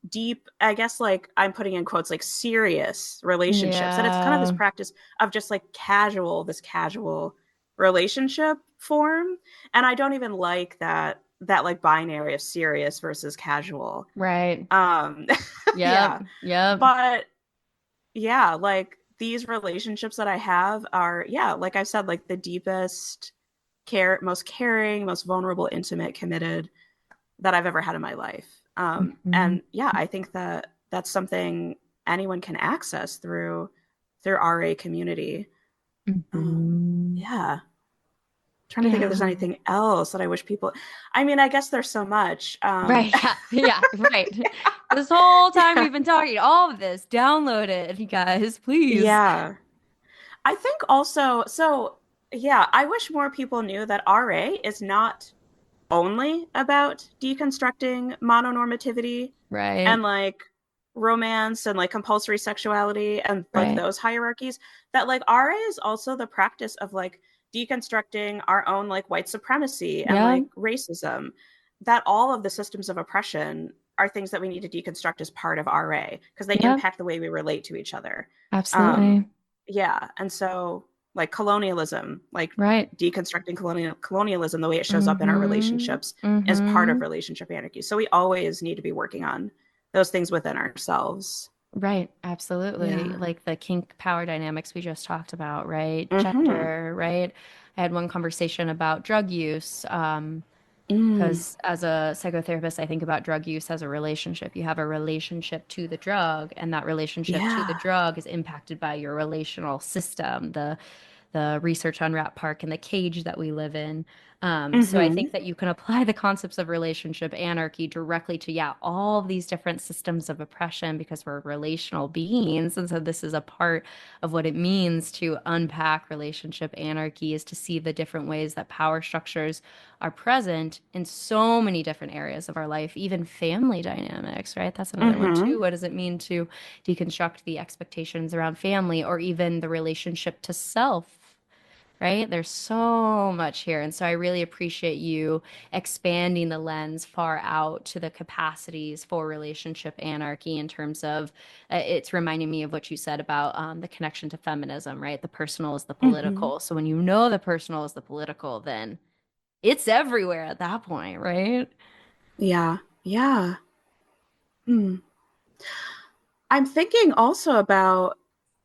Speaker 3: deep, I guess like I'm putting in quotes, like serious relationships. That it's kind of this
Speaker 1: Yeah.
Speaker 3: practice of just like this casual relationship form. And I don't even like that like binary of serious versus casual.
Speaker 1: Right.
Speaker 3: Um
Speaker 1: Yep.
Speaker 3: yeah.
Speaker 1: Yep.
Speaker 3: But yeah, like these relationships that I have are, yeah, like I said, like the deepest care, most caring, most vulnerable, intimate, committed that I've ever had in my life.
Speaker 1: Mm-hmm.
Speaker 3: And yeah, I think that that's something anyone can access through RA community.
Speaker 1: Mm-hmm.
Speaker 3: Yeah, trying to think if there's
Speaker 1: Yeah.
Speaker 3: anything else that I wish people. I mean, I guess there's so much.
Speaker 1: Right. Yeah. Yeah. Right. This whole time
Speaker 3: Yeah,
Speaker 1: we've been talking, all of this, download it, you guys, please.
Speaker 3: yeah. I think also, so yeah, I wish more people knew that RA is not only about deconstructing mononormativity
Speaker 1: Right.
Speaker 3: and like romance and like compulsory sexuality and like
Speaker 1: Right.
Speaker 3: those hierarchies, that like RA is also the practice of like deconstructing our own like white supremacy and
Speaker 1: Yeah.
Speaker 3: like racism, that all of the systems of oppression are things that we need to deconstruct as part of RA because they
Speaker 1: Yeah.
Speaker 3: impact the way we relate to each other. um
Speaker 1: Absolutely.
Speaker 3: yeah, and so like colonialism, like
Speaker 1: Right.
Speaker 3: deconstructing colonialism, the way it shows up in our
Speaker 1: Mm-hmm.
Speaker 3: relationships, is part of
Speaker 1: Mm-hmm.
Speaker 3: relationship anarchy. So we always need to be working on those things within ourselves.
Speaker 1: Right, absolutely.
Speaker 3: Yeah.
Speaker 1: Like the kink power dynamics we just talked about, right?
Speaker 3: Mm-hmm.
Speaker 1: Gender, right? I had one conversation about drug use,
Speaker 3: Mm.
Speaker 1: because as a psychotherapist, I think about drug use as a relationship. You have a relationship to the drug, and that relationship to the
Speaker 3: Yeah.
Speaker 1: drug is impacted by your relational system, the research on Rat Park and the cage that we live in. So I
Speaker 3: Mm-hmm.
Speaker 1: think that you can apply the concepts of relationship anarchy directly to, yeah, all of these different systems of oppression because we're relational beings. And so this is a part of what it means to unpack relationship anarchy is to see the different ways that power structures are present in so many different areas of our life, even family dynamics, right? That's another one
Speaker 3: Mm-hmm.
Speaker 1: too. What does it mean to deconstruct the expectations around family or even the relationship to self? Right? There's so much here. And so I really appreciate you expanding the lens far out to the capacities for relationship anarchy in terms of it's reminding me of what you said about the connection to feminism, right? The personal is the
Speaker 3: Mm-hmm.
Speaker 1: political. So when you know the personal is the political, then it's everywhere at that point, right?
Speaker 3: Yeah. Yeah. Hmm. I'm thinking also about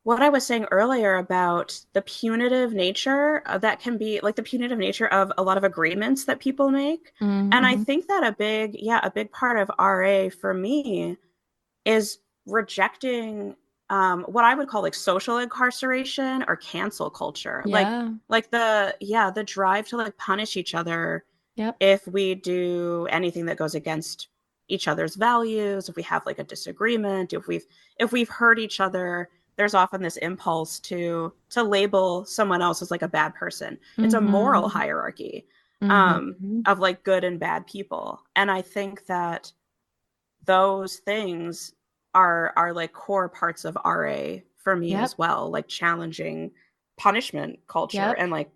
Speaker 3: what I was saying earlier about the punitive nature that can be like the punitive nature of a lot of agreements that people make. And I
Speaker 1: Mm-hmm.
Speaker 3: think that a big part of RA for me is rejecting what I would call like social incarceration or cancel culture.
Speaker 1: Yeah.
Speaker 3: Like the drive to like punish each other
Speaker 1: Yep.
Speaker 3: if we do anything that goes against each other's values, if we have like a disagreement, if we've hurt each other, there's often this impulse to label someone else as like a bad person. It's a moral
Speaker 1: Mm-hmm.
Speaker 3: hierarchy
Speaker 1: Mm-hmm.
Speaker 3: of like good and bad people. And I think that those things are like core parts of RA for me
Speaker 1: Yep.
Speaker 3: as well, like challenging punishment culture
Speaker 1: Yep.
Speaker 3: and like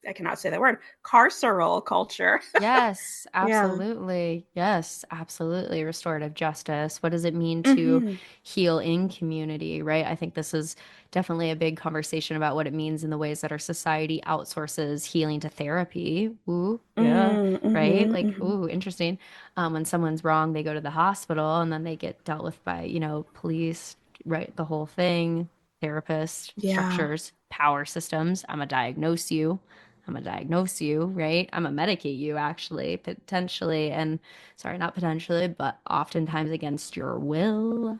Speaker 3: I cannot say that word, carceral culture.
Speaker 1: Yes,
Speaker 3: Yeah.
Speaker 1: absolutely. Yes, absolutely. Restorative justice. What does it mean to
Speaker 3: Mm-hmm.
Speaker 1: heal in community, right? I think this is definitely a big conversation about what it means in the ways that our society outsources healing to therapy. Ooh, yeah, right?
Speaker 3: Mm-hmm.
Speaker 1: Like,
Speaker 3: Mm-hmm.
Speaker 1: ooh, interesting. When someone's wrong, they go to the hospital and then they get dealt with by, police, right? The whole thing, therapists,
Speaker 3: Yeah.
Speaker 1: structures, power systems. I'm gonna diagnose you. I'm gonna diagnose you, right? I'm gonna medicate you actually, potentially, and sorry, not potentially, but oftentimes against your will,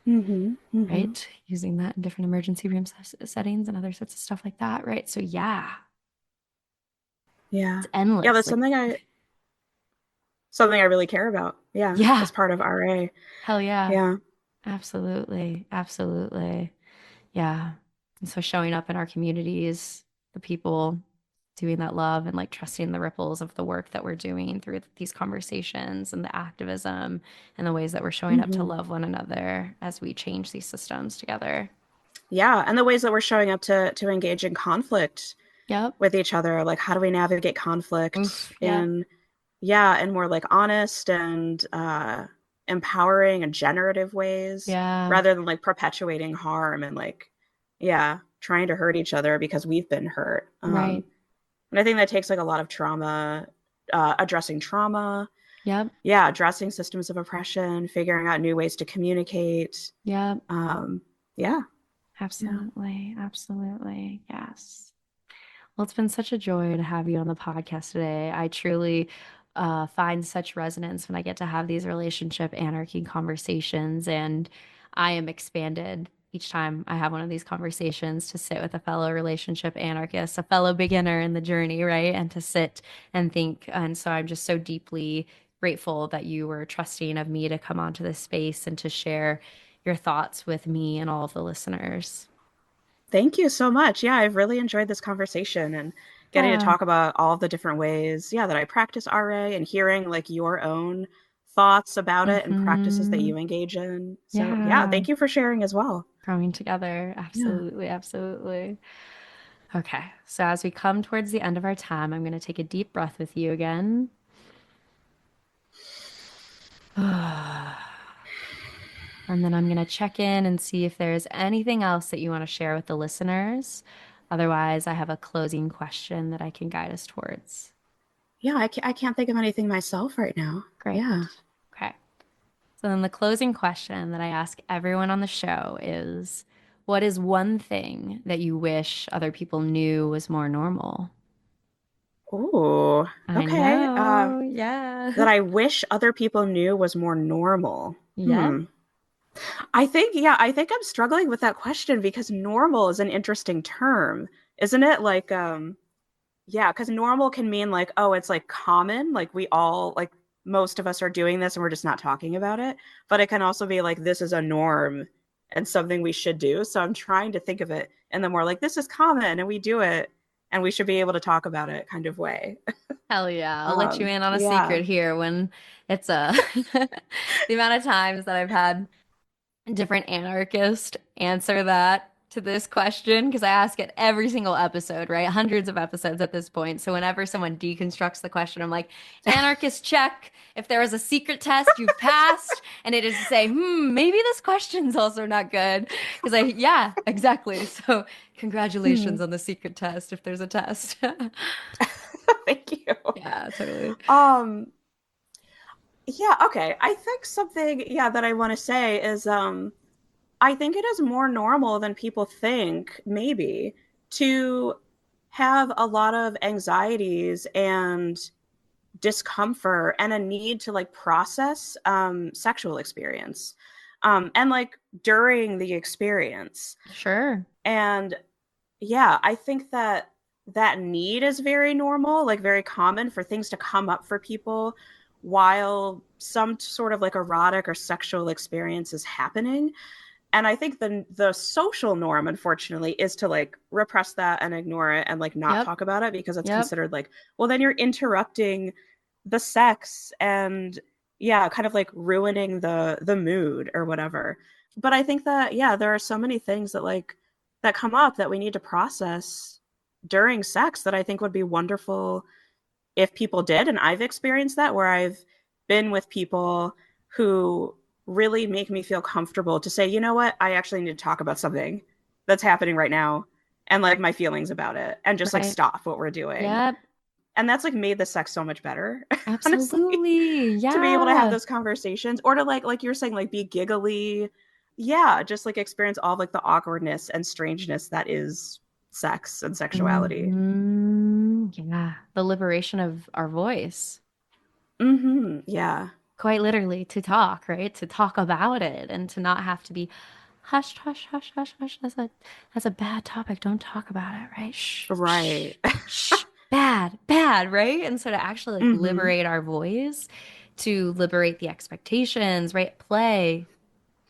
Speaker 3: Mm-hmm. Mm-hmm.
Speaker 1: right? Using that in different emergency room settings and other sorts of stuff like that, right? So yeah,
Speaker 3: Yeah.
Speaker 1: it's
Speaker 3: Yeah,
Speaker 1: endless.
Speaker 3: that's
Speaker 1: Like,
Speaker 3: something I something I really care about. Yeah,
Speaker 1: Yeah.
Speaker 3: as part of RA.
Speaker 1: Hell yeah.
Speaker 3: Yeah.
Speaker 1: Absolutely. Absolutely. Yeah. And so showing up in our communities, the people doing that love and like trusting the ripples of the work that we're doing through these conversations and the activism and the ways that we're showing up to
Speaker 3: Hmm.
Speaker 1: love one another as we change these systems together.
Speaker 3: Yeah, and the ways that we're showing up to engage in conflict
Speaker 1: Yep.
Speaker 3: with each other, like how do we navigate conflict
Speaker 1: Oof. Yep.
Speaker 3: in, yeah, in more like honest and empowering and generative ways
Speaker 1: Yeah.
Speaker 3: rather than like perpetuating harm and like, yeah, trying to hurt each other because we've been hurt.
Speaker 1: Right.
Speaker 3: And I think that takes like a lot of trauma, addressing trauma,
Speaker 1: Yep.
Speaker 3: yeah, addressing systems of oppression, figuring out new ways to communicate.
Speaker 1: Yep.
Speaker 3: Um, yeah, yeah.
Speaker 1: Absolutely. Absolutely. Yes. Well, it's been such a joy to have you on the podcast today. I truly find such resonance when I get to have these relationship anarchy conversations, and I am expanded each time I have one of these conversations to sit with a fellow relationship anarchist, a fellow beginner in the journey, right? And to sit and think. And so I'm just so deeply grateful that you were trusting of me to come onto this space and to share your thoughts with me and all of the listeners.
Speaker 3: Thank you so much. Yeah, I've really enjoyed this conversation and getting to
Speaker 1: Yeah.
Speaker 3: talk about all of the different ways, yeah, that I practice RA and hearing like your own thoughts about it and practices that
Speaker 1: Mm-hmm.
Speaker 3: you engage in. So, yeah,
Speaker 1: Yeah.
Speaker 3: thank you for sharing as well.
Speaker 1: Growing together.
Speaker 3: Yeah.
Speaker 1: Absolutely. Absolutely. Okay. So as we come towards the end of our time, I'm going to take a deep breath with you again. And then I'm going to check in and see if there's anything else that you want to share with the listeners. Otherwise, I have a closing question that I can guide us towards.
Speaker 3: Yeah, I can't think of anything myself right now.
Speaker 1: Great.
Speaker 3: Yeah.
Speaker 1: Okay. So then the closing question that I ask everyone on the show is, what is one thing that you wish other people knew was more normal?
Speaker 3: Oh,
Speaker 1: I
Speaker 3: okay.
Speaker 1: know. Yeah.
Speaker 3: That I wish other people knew was more normal.
Speaker 1: Yep.
Speaker 3: I think I'm struggling with that question because normal is an interesting term, isn't it? Like, yeah, because normal can mean like, oh, it's like common, like we all, like most of us are doing this and we're just not talking about it. But it can also be like, this is a norm and something we should do. So I'm trying to think of it in the more like, this is common and we do it and we should be able to talk about it kind of way.
Speaker 1: Hell yeah. I'll let you in on a
Speaker 3: Yeah.
Speaker 1: secret here when it's the amount of times that I've had different anarchists answer that to this question because I ask it every single episode, right? Hundreds of episodes at this point. So whenever someone deconstructs the question, I'm like, anarchist check. If there was a secret test you've passed, and it is to say, maybe this question's also not good. Because yeah, exactly. So
Speaker 3: Hmm.
Speaker 1: congratulations on the secret test if there's a test.
Speaker 3: Thank you.
Speaker 1: Yeah, totally.
Speaker 3: Um, yeah, okay. I think something, yeah, that I want to say is I think it is more normal than people think, maybe, to have a lot of anxieties and discomfort and a need to like process sexual experience. And like during the experience.
Speaker 1: Sure.
Speaker 3: And yeah, I think that that need is very normal, like very common for things to come up for people while some sort of like erotic or sexual experience is happening. And I think the social norm, unfortunately, is to like repress that and ignore it and like not
Speaker 1: Yep.
Speaker 3: talk about it because it's
Speaker 1: Yep.
Speaker 3: considered like, well, then you're interrupting the sex and yeah, kind of like ruining the mood or whatever. But I think that yeah, there are so many things that like that come up that we need to process during sex that I think would be wonderful if people did. And I've experienced that where I've been with people who really make me feel comfortable to say, you know what, I actually need to talk about something that's happening right now and like my feelings about it and just like
Speaker 1: Right.
Speaker 3: stop what we're doing.
Speaker 1: Yep.
Speaker 3: And that's like made the sex so much better, honestly,
Speaker 1: Absolutely.
Speaker 3: to be able to have
Speaker 1: Yeah.
Speaker 3: those conversations or to like you're saying, like be giggly. Yeah, just like experience all of, like the awkwardness and strangeness that is sex and sexuality.
Speaker 1: Yeah. The liberation of our voice,
Speaker 3: Yeah.
Speaker 1: quite literally, to talk, right? To talk about it and to not have to be hush, hush, hush, hush, hush. That's a bad topic. Don't talk about it, right? Shh, shh,
Speaker 3: Right.
Speaker 1: shh. Bad, bad, right? And so to actually like
Speaker 3: hmm
Speaker 1: liberate our voice to liberate the expectations, right? Play.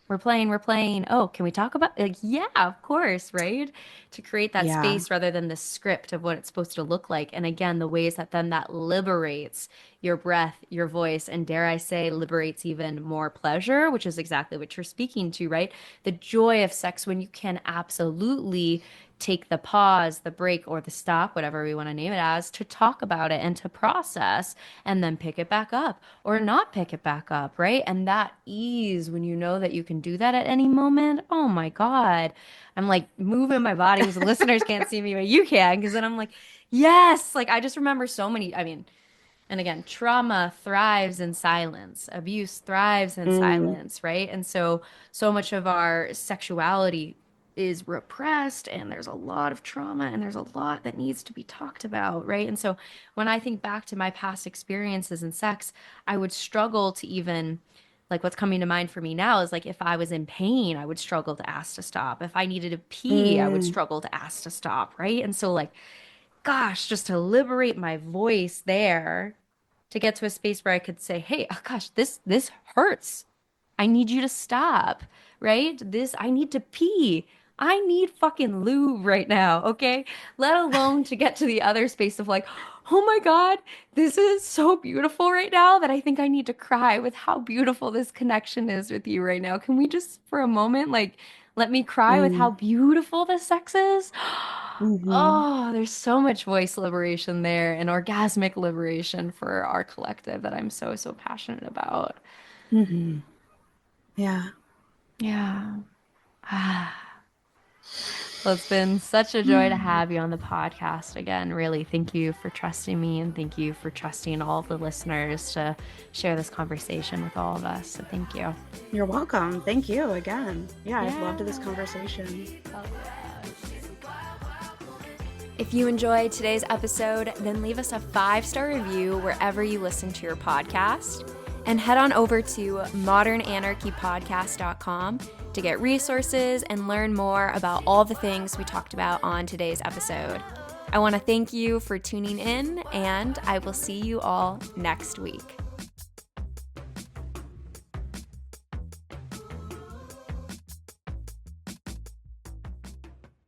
Speaker 1: We're playing. Oh, can we talk about like yeah, of course, right? To create that
Speaker 3: Yeah.
Speaker 1: space rather than the script of what it's supposed to look like. And again, the ways that then that liberates your breath, your voice, and dare I say, liberates even more pleasure, which is exactly what you're speaking to, right? The joy of sex when you can absolutely take the pause, the break, or the stop, whatever we want to name it as, to talk about it and to process and then pick it back up or not pick it back up, right? And that ease when you know that you can do that at any moment. Oh my God. I'm like moving my body because the listeners can't see me, but you can. Because then I'm like, yes. Like I just remember so many. I mean, and again, trauma thrives in silence, abuse thrives in
Speaker 3: Mm.
Speaker 1: silence, right? And so, so much of our sexuality is repressed, and there's a lot of trauma, and there's a lot that needs to be talked about, right? And so, when I think back to my past experiences in sex, I would struggle to even, like, what's coming to mind for me now is like if I was in pain, I would struggle to ask to stop. If I needed to pee, I would
Speaker 3: Mm.
Speaker 1: struggle to ask to stop, right? And so, like, gosh, just to liberate my voice there to get to a space where I could say, "Hey, oh gosh, this hurts. I need you to stop." Right? This I need to pee. I need fucking lube right now, okay? Let alone to get to the other space of like, "Oh my God, this is so beautiful right now that I think I need to cry with how beautiful this connection is with you right now. Can we just for a moment like let me cry with how
Speaker 3: Mm.
Speaker 1: beautiful this sex is?"
Speaker 3: Mm-hmm.
Speaker 1: Oh, there's so much voice liberation there and orgasmic liberation for our collective that I'm so, so passionate about.
Speaker 3: Mm-hmm. Yeah.
Speaker 1: Yeah. Well, it's been such a joy to have you on the podcast again. Really, thank you for trusting me and thank you for trusting all of the listeners to share this conversation with all of us. So thank you.
Speaker 3: You're welcome. Thank you again. Yeah, I've loved
Speaker 1: Yeah.
Speaker 3: this conversation.
Speaker 1: If you enjoyed today's episode, then leave us a 5-star review wherever you listen to your podcast. And head on over to modernanarchypodcast.com to get resources and learn more about all the things we talked about on today's episode. I want to thank you for tuning in, and I will see you all next week.